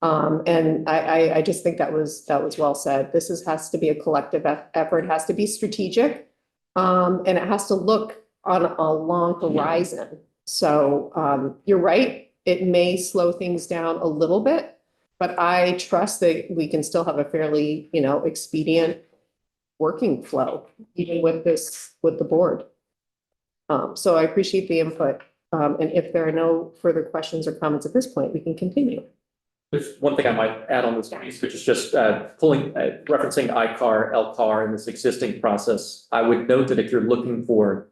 And I just think that was well said. Has to be a collective effort, it has to be strategic, and it has to look on a long horizon. So you're right. It may slow things down a little bit, but I trust that we can still have a fairly, expedient working flow, even with the board. So I appreciate the input. And if there are no further questions or comments at this point, we can continue. There's one thing I might add on this piece, which is just referencing ICAR, LCAR, and this existing process. I would note that if you're looking for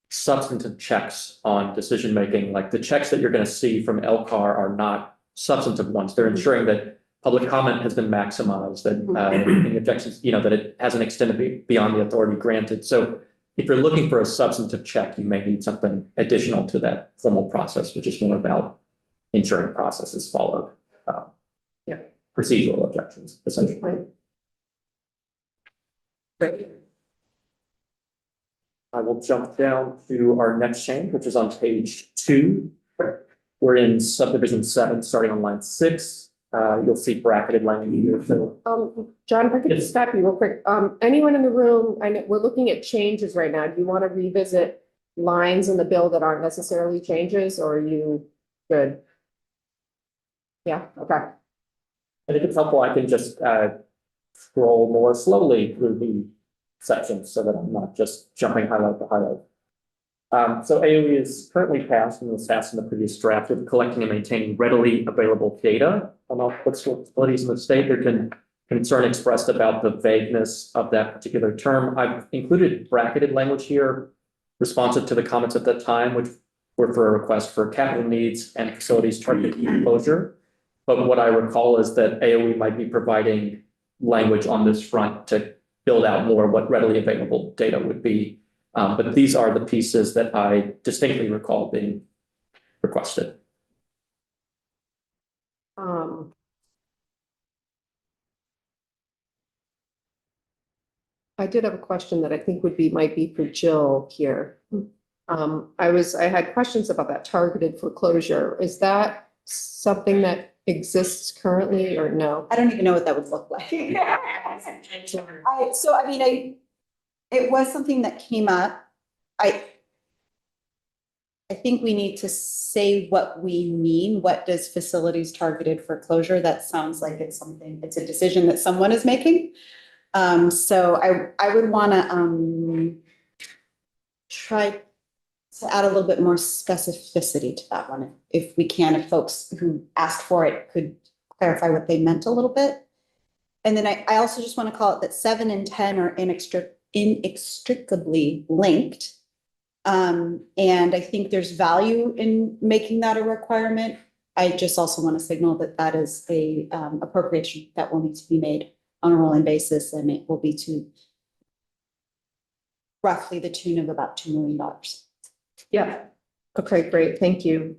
substantive checks on decision-making, like the checks that you're going to see from LCAR are not substantive ones. They're ensuring that public comment has been maximized, that, any objections, that it hasn't extended beyond the authority granted. So if you're looking for a substantive check, you may need something additional to that formal process, which is more about ensuring process is followed. Procedural objections, essentially. Great. I will jump down to our next change, which is on page 2. We're in subdivision 7, starting on line 6. You'll see bracketed language here. So John, if I could Yes. stop you real quick. Anyone in the room, I know we're looking at changes right now. Do you want to revisit lines in the bill that aren't necessarily changes, or are you good? Yeah, okay. I think it's helpful, I can just scroll more slowly through the sections so that I'm not just jumping highlight to highlight. So AOE is currently passed and was passed in the previous draft of collecting and maintaining readily available data on all facilities in the state. There's been concern expressed about the vagueness of that particular term. I've included bracketed language here, responsive to the comments at that time, which were for a request for capital needs and facilities targeted closure. But what I recall is that AOE might be providing language on this front to build out more what readily available data would be. But these are the pieces that I distinctly recall being requested. I did have a question that I think might be for Jill here. I had questions about that targeted foreclosure. Is that something that exists currently or no? I don't even know what that would look like. It was something that came up. I think we need to say what we mean. What does facilities targeted for closure? That sounds like it's a decision that someone is making. So I would want to try to add a little bit more specificity to that one. If we can, if folks who asked for it could clarify what they meant a little bit. And then I also just want to call it that 7 and 10 are inextricably linked. And I think there's value in making that a requirement. I just also want to signal that that is a appropriation that will need to be made on a rolling basis, and it will be to roughly the tune of about $2 million. Yeah. Okay, great. Thank you.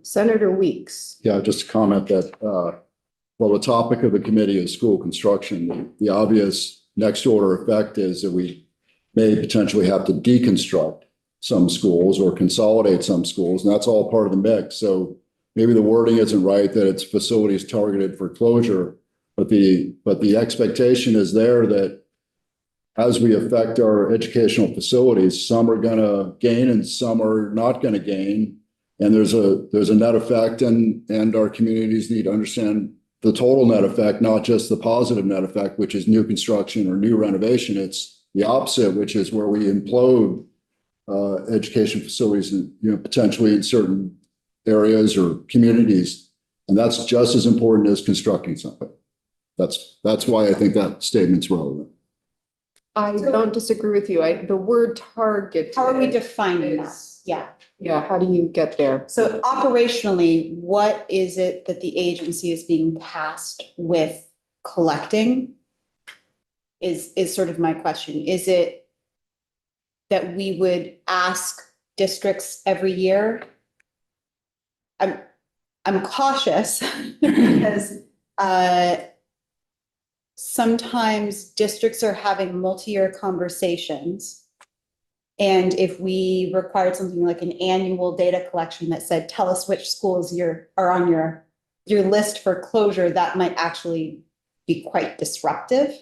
Senator Weeks. Yeah, just a comment that, the topic of the committee is school construction. The obvious next order effect is that we may potentially have to deconstruct some schools or consolidate some schools, and that's all part of the mix. So maybe the wording isn't right, that it's facilities targeted for closure, but the expectation is there that as we affect our educational facilities, some are going to gain and some are not going to gain. And there's a net effect, and our communities need to understand the total net effect, not just the positive net effect, which is new construction or new renovation. It's the opposite, which is where we implode education facilities, potentially in certain areas or communities. And that's just as important as constructing something. That's why I think that statement's relevant. I don't disagree with you. The word target. How are we defining that? Yeah. Yeah, how do you get there? So operationally, what is it that the agency is being tasked with collecting? Is sort of my question. Is it that we would ask districts every year? I'm cautious because sometimes districts are having multi-year conversations. And if we required something like an annual data collection that said, tell us which schools are on your list for closure, that might actually be quite disruptive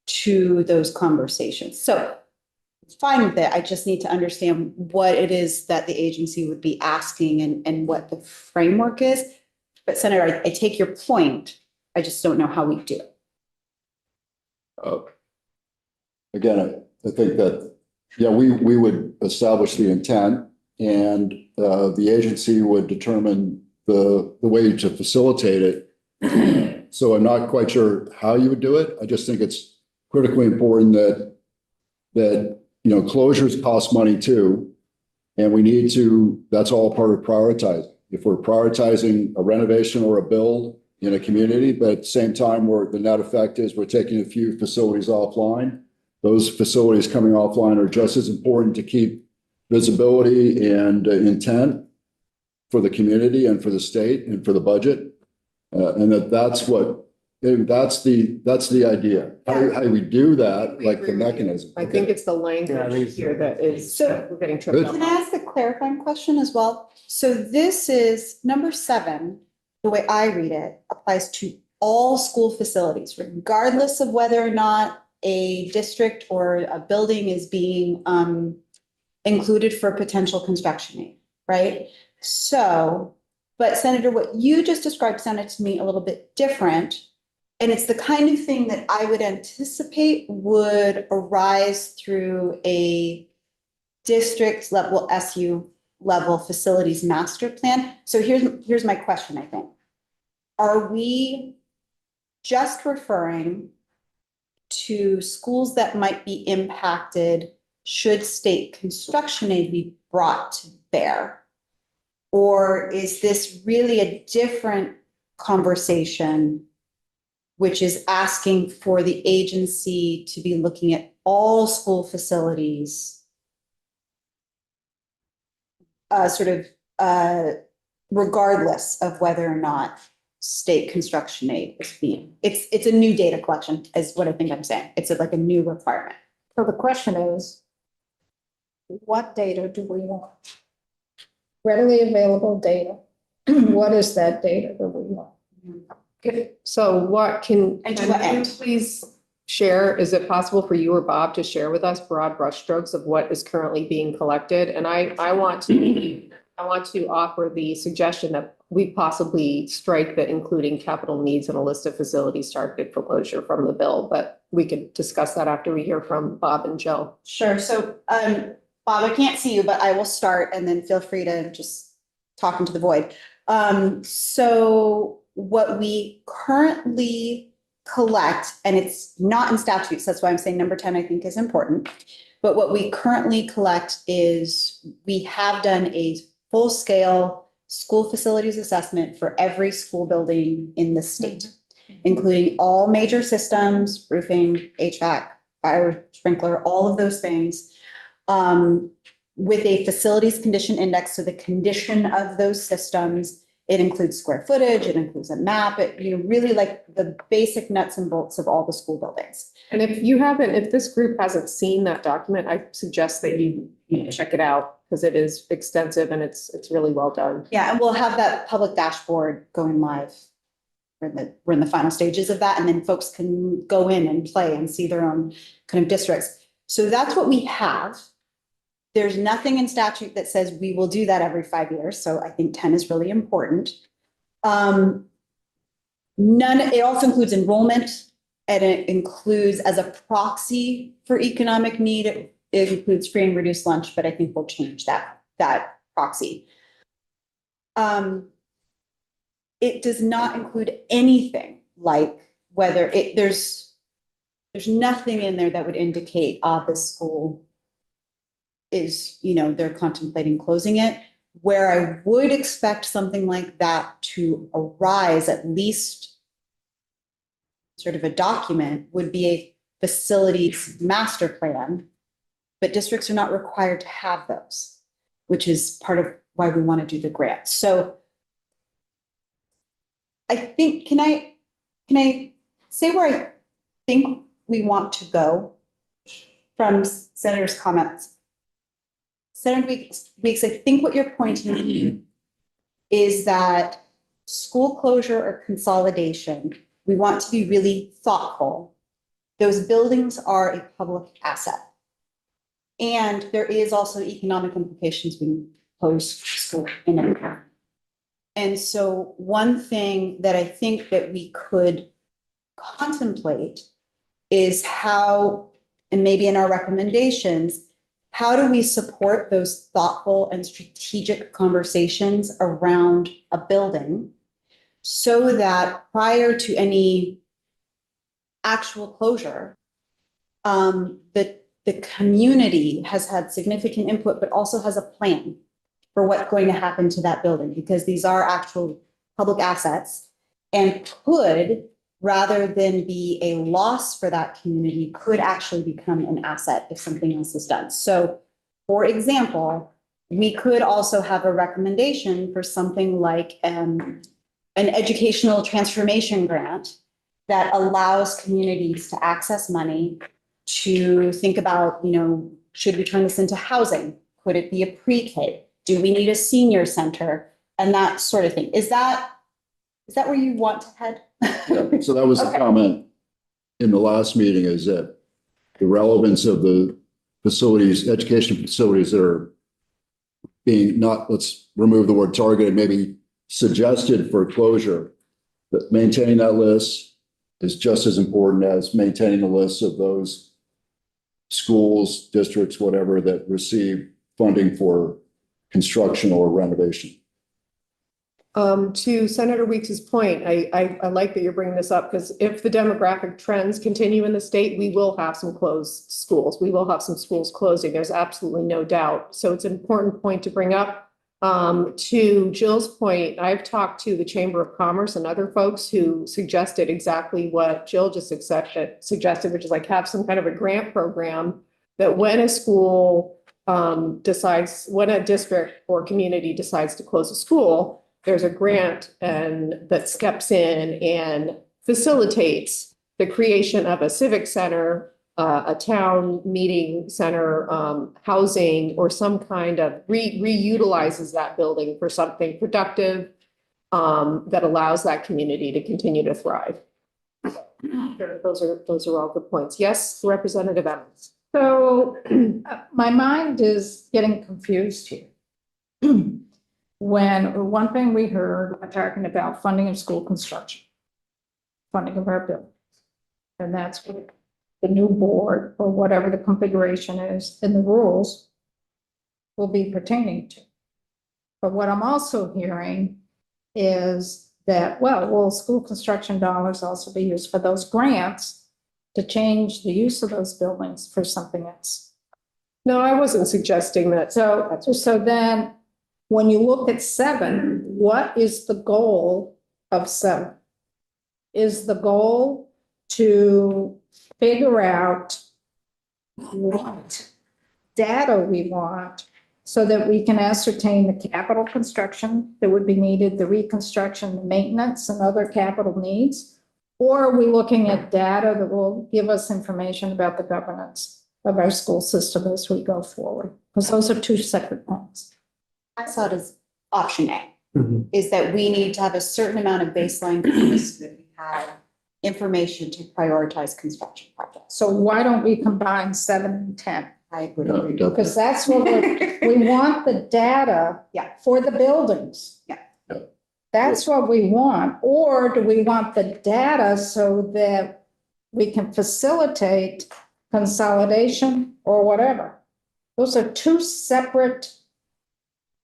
to those conversations. So fine with it. I just need to understand what it is that the agency would be asking and what the framework is. But Senator, I take your point. I just don't know how we do it. Again, I think that, yeah, we would establish the intent, and the agency would determine the way to facilitate it. So I'm not quite sure how you would do it. I just think it's critically important that closures cost money too, and we need to. That's all part of prioritizing. If we're prioritizing a renovation or a build, in a community, but at the same time, the net effect is we're taking a few facilities offline. Those facilities coming offline are just as important to keep visibility and intent for the community and for the state and for the budget. And that's the idea. How we do that, like the mechanism. I think it's the Yeah, I think language it's- here that is, So- we're getting tripped up. Can I ask a clarifying question as well? So this is number 7, the way I read it, applies to all school facilities, regardless of whether or not a district or a building is being included for potential construction aid, right? So, but Senator, what you just described sounded to me a little bit different. And it's the kind of thing that I would anticipate would arise through a district level, SU level facilities master plan. So here's my question, I think. Are we just referring to schools that might be impacted should state construction aid be brought to bear? Or is this really a different conversation, which is asking for the agency to be looking at all school facilities regardless of whether or not state construction aid is being, it's a new data collection is what I think I'm saying. It's like a new requirement. So the question is, what data do we want? Readily available data. What is that data that we want? So what can And to what you end? please share? Is it possible for you or Bob to share with us broad brushstrokes of what is currently being collected? And I want to offer the suggestion that we possibly strike the including capital needs and a list of facilities targeted for closure from the bill, but we could discuss that after we hear from Bob and Jill. Sure. So, Bob, I can't see you, but I will start and then feel free to just talk into the void. So what we currently collect, and it's not in statutes, that's why I'm saying number 10, I think is important. But what we currently collect is we have done a full-scale school facilities assessment for every school building in the state, including all major systems, roofing, HVAC, fire sprinkler, all of those things. With a facilities condition index, so the condition of those systems, it includes square footage, it includes a map, it, really like the basic nuts and bolts of all the school buildings. And if this group hasn't seen that document, I suggest that you check it out because it is extensive and it's really well done. Yeah, and we'll have that public dashboard going live. We're in the final stages of that, and then folks can go in and play and see their own kind of districts. So that's what we have. There's nothing in statute that says we will do that every 5 years, so I think 10 is really important. It also includes enrollment, and it includes as a proxy for economic need, it includes free and reduced lunch, but I think we'll change that proxy. It does not include anything like whether there's nothing in there that would indicate this school is, they're contemplating closing it. Where I would expect something like that to arise, at least sort of a document, would be a facilities master plan. But districts are not required to have those, which is part of why we want to do the grant. So I think, can I say where I think we want to go from Senator's comments? Senator Weeks, I think what you're pointing to is that school closure or consolidation, we want to be really thoughtful. Those buildings are a public asset. And there is also economic implications being posed school in it. And so one thing that I think that we could contemplate is how, and maybe in our recommendations, how do we support those thoughtful and strategic conversations around a building so that prior to any actual closure, the community has had significant input, but also has a plan for what's going to happen to that building, because these are actual public assets. and could, rather than be a loss for that community, could actually become an asset if something else is done. So, for example, we could also have a recommendation for something like an educational transformation grant that allows communities to access money to think about, should we turn this into housing? Could it be a pre-K? Do we need a senior center? And that sort of thing. Is that where you want to head? Yeah, so that was the Okay. comment in the last meeting, is that the relevance of the facilities, education facilities that are being not, let's remove the word targeted, maybe suggested for closure, that maintaining that list is just as important as maintaining the list of those schools, districts, whatever, that receive funding for construction or renovation. To Senator Weeks's point, I like that you're bringing this up, because if the demographic trends continue in the state, we will have some closed schools. We will have some schools closing. There's absolutely no doubt. So it's an important point to bring up. To Jill's point, I've talked to the Chamber of Commerce and other folks who suggested exactly what Jill just suggested, which is like have some kind of a grant program that when a school when a district or community decides to close a school, there's a grant that steps in and facilitates the creation of a civic center, a town meeting center, housing, or some kind of reutilizes that building for something productive that allows that community to continue to thrive. Those are all good points. Yes, Representative Evans. So my mind is getting confused here. When one thing we heard, we're talking about funding of school construction, funding of our buildings. And that's what the new board, or whatever the configuration is in the rules, will be pertaining to. But what I'm also hearing is that, will school construction dollars also be used for those grants to change the use of those buildings for something else? No, I wasn't suggesting that. So then, when you look at 7, what is the goal of 7? Is the goal to figure out what data we want so that we can ascertain the capital construction that would be needed, the reconstruction, the maintenance, and other capital needs? Or are we looking at data that will give us information about the governance of our school system as we go forward? Because those are 2 separate things. I saw it as option A, is that we need to have a certain amount of baseline so that we have information to prioritize construction projects. So why don't we combine 7 and 10? I would Yeah, agree. definitely. Because that's what we want the data Yeah. for the buildings. Yeah. Yeah. That's what we want. Or do we want the data so that we can facilitate consolidation or whatever? Those are 2 separate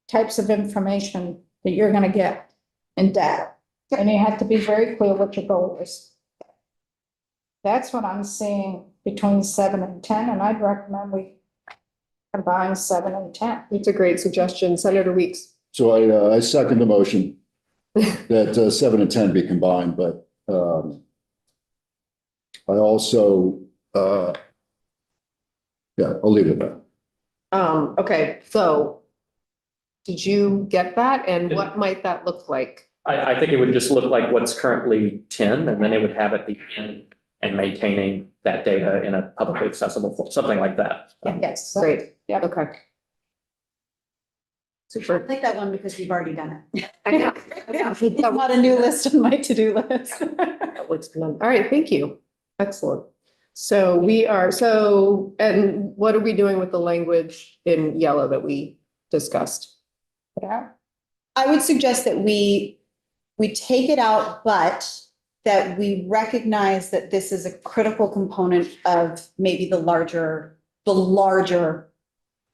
types of information that you're going to get in data. And you have to be very clear what your goal is. That's what I'm seeing between 7 and 10, and I'd recommend we combine 7 and 10. It's a great suggestion, Senator Weeks. So I second the motion that 7 and 10 be combined, but I also, I'll leave it at that. Okay, so did you get that? And what might that look like? I think it would just look like what's currently 10, and then it would have at the end and maintaining that data in a publicly accessible form, something like that. Yes. Great. Yeah. Okay. I Super. like that one because we've already done it. I know. It's not a new list on my to-do list. That looks good. All right, thank you. Excellent. So and what are we doing with the language in yellow that we discussed? Yeah. I would suggest that we take it out, but that we recognize that this is a critical component of maybe the larger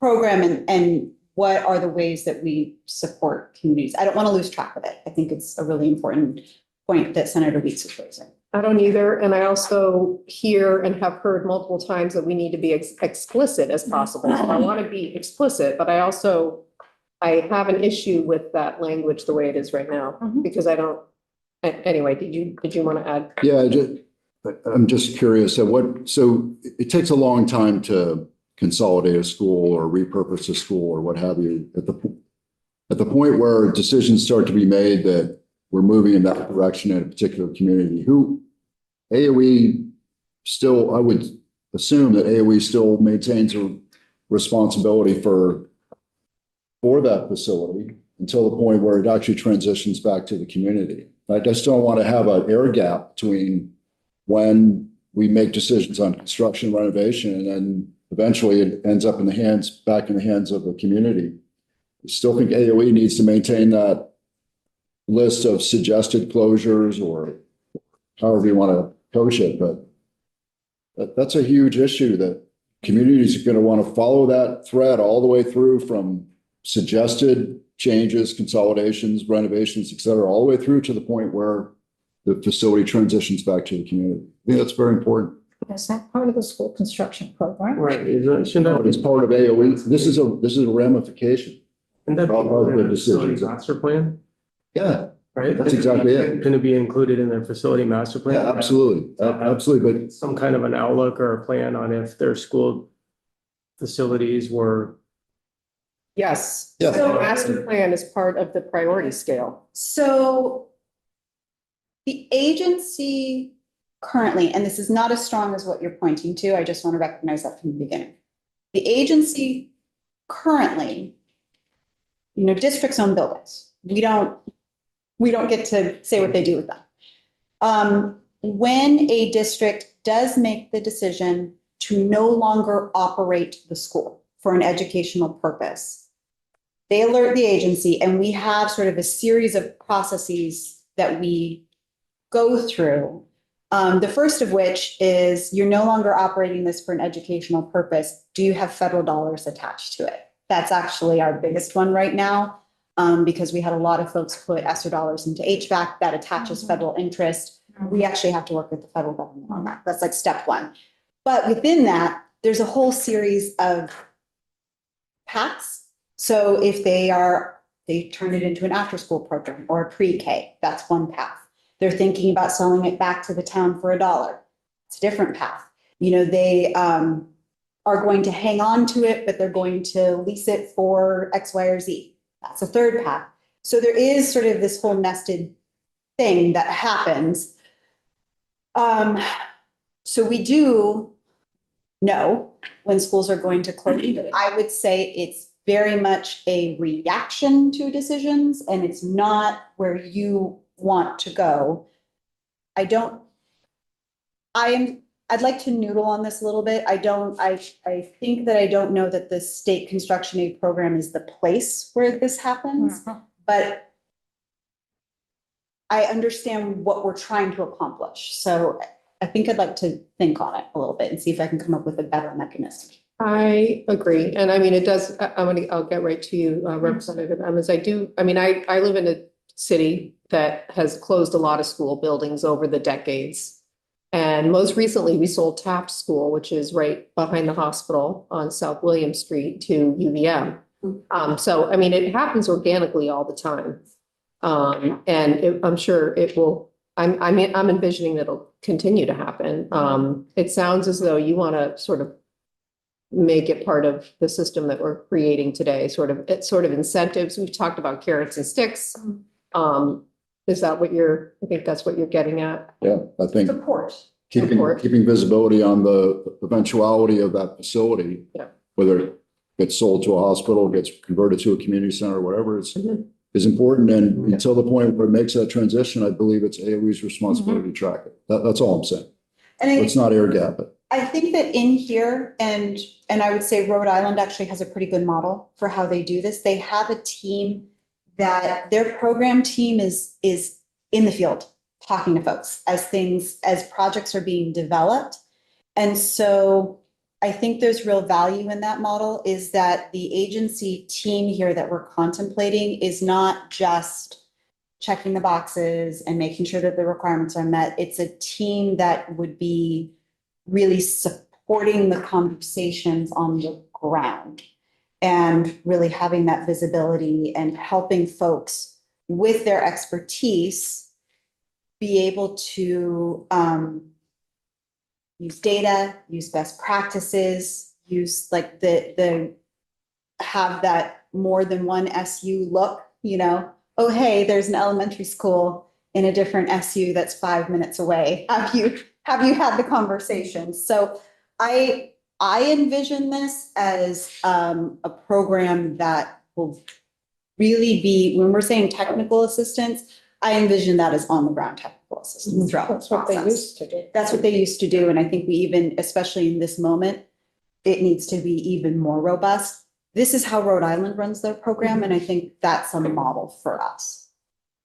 program and what are the ways that we support communities. I don't want to lose track of it. I think it's a really important point that Senator Weeks is raising. I don't either. And I also hear and have heard multiple times that we need to be explicit as possible. So I want to be explicit, but I have an issue with that language the way it is right now, Mhm. because I don't Anyway, did you want to add? Yeah, I'm just curious at so it takes a long time to consolidate a school or repurpose a school or what have you. At the point where decisions start to be made that we're moving in that direction in a particular community, AOE still, I would assume that AOE still maintains a responsibility for that facility until the point where it actually transitions back to the community. I just don't want to have an air gap between when we make decisions on construction renovation and then eventually it ends up back in the hands of the community. I still think AOE needs to maintain that list of suggested closures or however you want to coach it, but that's a huge issue that communities are going to want to follow that thread all the way through from suggested changes, consolidations, renovations, et cetera, all the way through to the point where the facility transitions back to the community. I think that's very important. Is that part of the school construction program? Right, shouldn't It's that, part of AOE. This is a ramification. shouldn't that be all part of the in the facility decisions. master plan, Yeah, right? That's exactly it. Going to be included in their facility master plan? yeah, absolutely. Absolutely. But Some kind of an outlook or a plan on if their school facilities were, Yes. Yeah. So master plan is part of the priority scale. So the agency currently, and this is not as strong as what you're pointing to, I just want to recognize that from the beginning. The agency currently, districts own buildings. We don't get to say what they do with them. When a district does make the decision to no longer operate the school for an educational purpose, they alert the agency, and we have sort of a series of processes that we go through. The first of which is you're no longer operating this for an educational purpose. Do you have federal dollars attached to it? That's actually our biggest one right now, because we had a lot of folks put ESSER dollars into HVAC that attaches federal interest. We actually have to work with the federal government on that. That's like step one. But within that, there's a whole series of paths. So if they turn it into an after-school program or a pre-K, that's one path. They're thinking about selling it back to the town for $1. It's a different path. They are going to hang on to it, but they're going to lease it for X, Y, or Z. That's a third path. So there is sort of this whole nested thing that happens. So we do know when schools are going to close. I would say it's very much a reaction to decisions, and it's not where you want to go. I'd like to noodle on this a little bit. I think that I don't know that the state construction aid program is the place where this happens, but I understand what we're trying to accomplish. So I think I'd like to think on it a little bit and see if I can come up with a better mechanism. I agree. And I mean, it does, I'll get right to you, Representative Emmons. I live in a city that has closed a lot of school buildings over the decades. And most recently, we sold Taft School, which is right behind the hospital on South William Street, to UVM. It happens organically all the time. I'm sure it will, I'm envisioning that it'll continue to happen. It sounds as though you want to sort of make it part of the system that we're creating today, sort of incentives. We've talked about carrots and sticks. Is that I think that's what you're getting at? yeah, I think Support. keeping visibility on the eventuality of that facility. Yeah. Whether it gets sold to a hospital, gets converted to a community center, whatever, is important. And until the point where it makes that transition, I believe it's AOE's responsibility to track it. That's all I'm saying. And Let's not air gap it. I think that in here, and I would say Rhode Island actually has a pretty good model for how they do this. They have a team that their program team is in the field talking to folks as projects are being developed. And so I think there's real value in that model, is that the agency team here that we're contemplating is not just checking the boxes and making sure that the requirements are met. It's a team that would be really supporting the conversations on the ground and really having that visibility and helping folks with their expertise be able to use data, use best practices, use like have that more than one SU look, you know, oh, hey, there's an elementary school in a different SU that's 5 minutes away. Have you had the conversation? So I envision this as a program that will really be, when we're saying technical assistance, I envision that as on the ground technical assistance throughout the That's what they process. used to do. That's what they used to do, and I think we even, especially in this moment, it needs to be even more robust. This is how Rhode Island runs their program, and I think that's a model for us.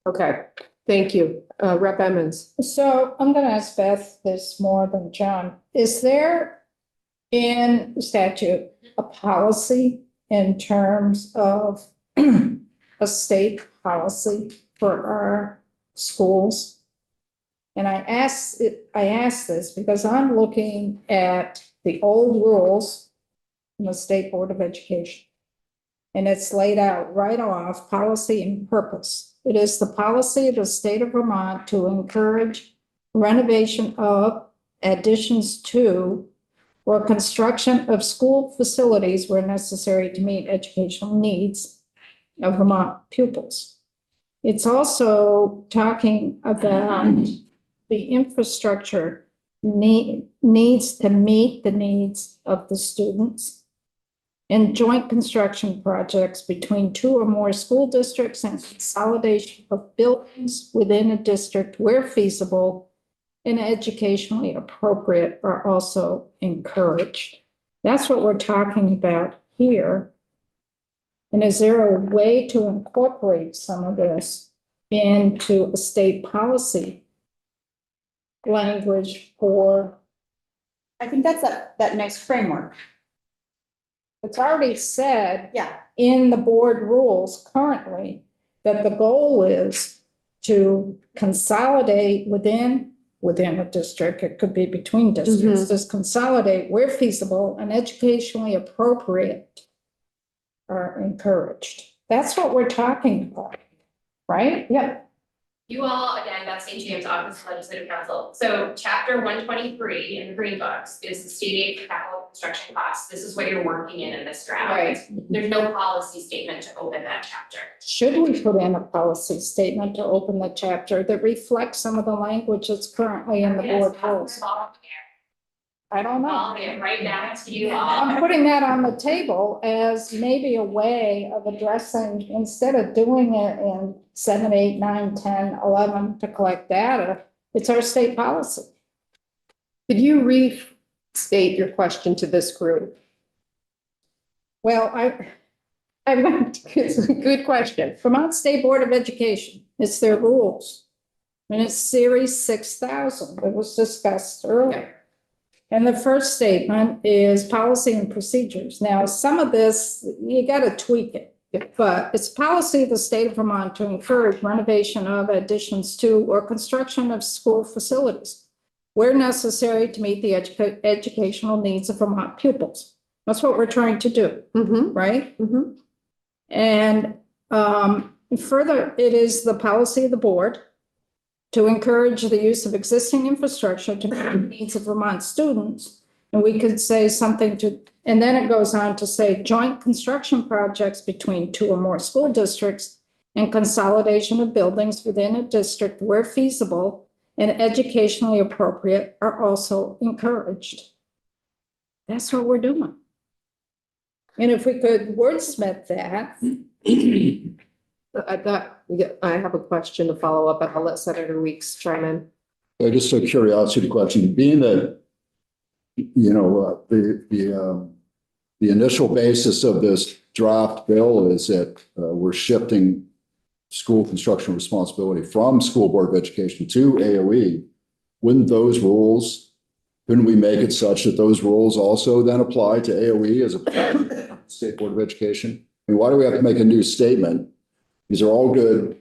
Okay, thank you. Rep. Emmons. So I'm gonna ask Beth this more than John. Is there in statute a policy in terms of a state policy for our schools? And I ask this because I'm looking at the old rules from the State Board of Education. And it's laid out right off, policy and purpose. It is the policy of the state of Vermont to encourage renovation of, additions to, or construction of school facilities where necessary to meet educational needs of Vermont pupils. It's also talking about the infrastructure needs to meet the needs of the students, and joint construction projects between two or more school districts and consolidation of buildings within a district where feasible and educationally appropriate are also encouraged. That's what we're talking about here. And is there a way to incorporate some of this into a state policy language for? I think that's that nice framework. It's already said Yeah. in the board rules currently that the goal is to consolidate within a district. It could be between districts, just consolidate where feasible and educationally appropriate are encouraged. That's what we're talking about, right? Yeah. You all, again, that's St. James Office of Legislative Counsel. So chapter 123 in the Green Books is the state aid for capital construction costs. This is what you're working in this draft. Right. There's no policy statement to open that chapter. Should we put in a policy statement to open the chapter that reflects some of the language that's currently in the board rules? I don't know. I'll get right back to you all. I'm putting that on the table as maybe a way of addressing, instead of doing it in 7, 8, 9, 10, 11 to collect data, it's our state policy. Could you restate your question to this group? Well, It's a good question. Vermont State Board of Education, it's their rules. And it's Series 6000 that was discussed earlier. And the first statement is policy and procedures. Now, some of this, you got to tweak it. But it's policy of the state of Vermont to encourage renovation of, additions to, or construction of school facilities where necessary to meet the educational needs of Vermont pupils. That's what we're trying to do, right? And further, it is the policy of the board to encourage the use of existing infrastructure to meet the needs of Vermont students. And we could say something to, and then it goes on to say joint construction projects between two or more school districts and consolidation of buildings within a district where feasible and educationally appropriate are also encouraged. That's what we're doing. And if we could wordsmith that. I have a question to follow up, but I'll let Senator Weeks chime in. Just a curiosity question, being that, you know, the initial basis of this draft bill is that we're shifting school construction responsibility from School Board of Education to AOE. Wouldn't those rules, couldn't we make it such that those rules also then apply to AOE as a State Board of Education? I mean, why do we have to make a new statement? These are all good,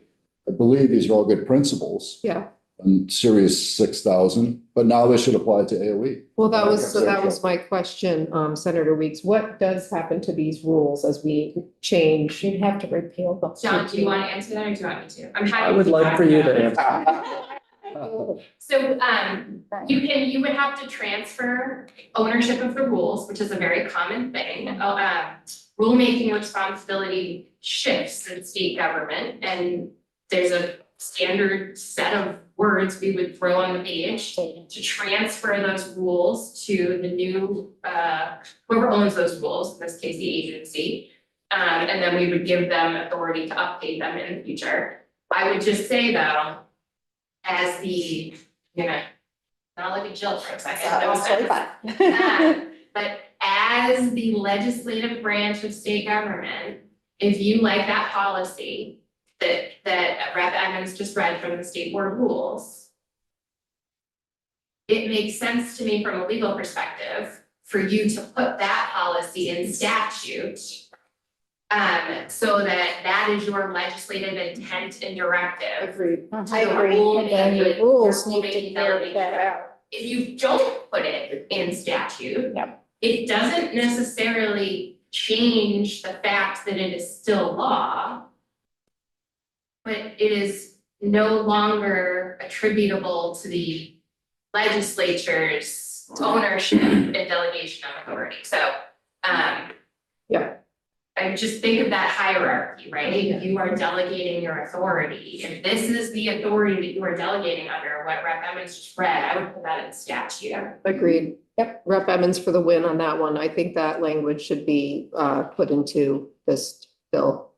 I believe these are all good principles. Yeah. And Series 6000, but now they should apply to AOE. Well, that was my question, Senator Weeks. What does happen to these rules as we change? You'd have to repeal them. John, do you want to answer that or do you want me to? I'm happy. I would like for you to answer. So, you would have to transfer ownership of the rules, which is a very common thing. Rulemaking responsibility shifts in state government, and there's a standard set of words we would throw on the page to transfer those rules to the new, whoever owns those rules, in this case, the agency. And then we would give them authority to update them in the future. I would just say though, as the, not look at Jill for a second. That was totally fine. But as the legislative branch of state government, if you like that policy that Rep. Emmons just read from the state board rules, it makes sense to me from a legal perspective for you to put that policy in statute. So that is your legislative intent and directive. Agreed. I agree. And then the rules need to bear that out. If you don't put it in statute. Yep. It doesn't necessarily change the fact that it is still law. But it is no longer attributable to the legislature's ownership and delegation of authority, so, Yeah. I just think of that hierarchy, right? You are delegating your authority. If this is the authority that you are delegating under, what Rep. Emmons just read, I would put that in statute. Agreed. Yep. Rep. Emmons for the win on that one. I think that language should be put into this bill.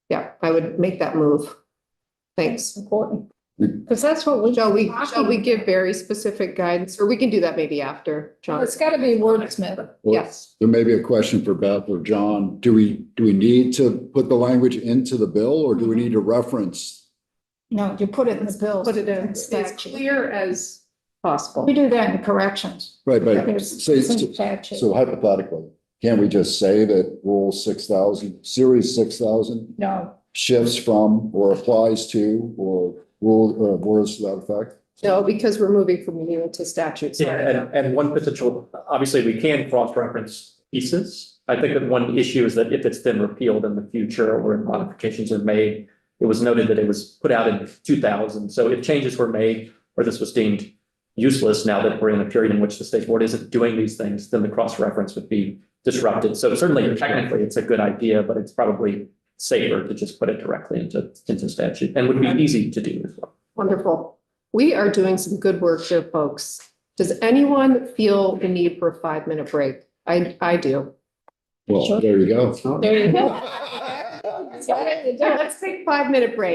Yeah, I would make that move. Thanks. Important. Because that's what we. Shall we give very specific guidance, or we can do that maybe after, John? It's gotta be wordsmith. Yes. There may be a question for Beth or John. Do we need to put the language into the bill, or do we need to reference? No, you put it in the bill. Put it in as Statute. clear as possible. We do that in the corrections. Right, but There's say, some statute. so hypothetically, can't we just say that rule 6,000, series 6,000 No, shifts from or applies to or rule, words to that effect? No, because we're moving from union to statute. Sorry. Yeah, and one potential, obviously, we can cross-reference pieces. I think that one issue is that if it's been repealed in the future or modifications are made, it was noted that it was put out in 2000. So if changes were made or this was deemed useless now that we're in a period in which the state board isn't doing these things, then the cross-reference would be disrupted. So certainly technically it's a good idea, but it's probably safer to just put it directly into statute and would be easy to do as well. Wonderful. We are doing some good work here, folks. Does anyone feel the need for a 5-minute break? I do. Well, Sure. there you go. there you go. Let's take a 5-minute break.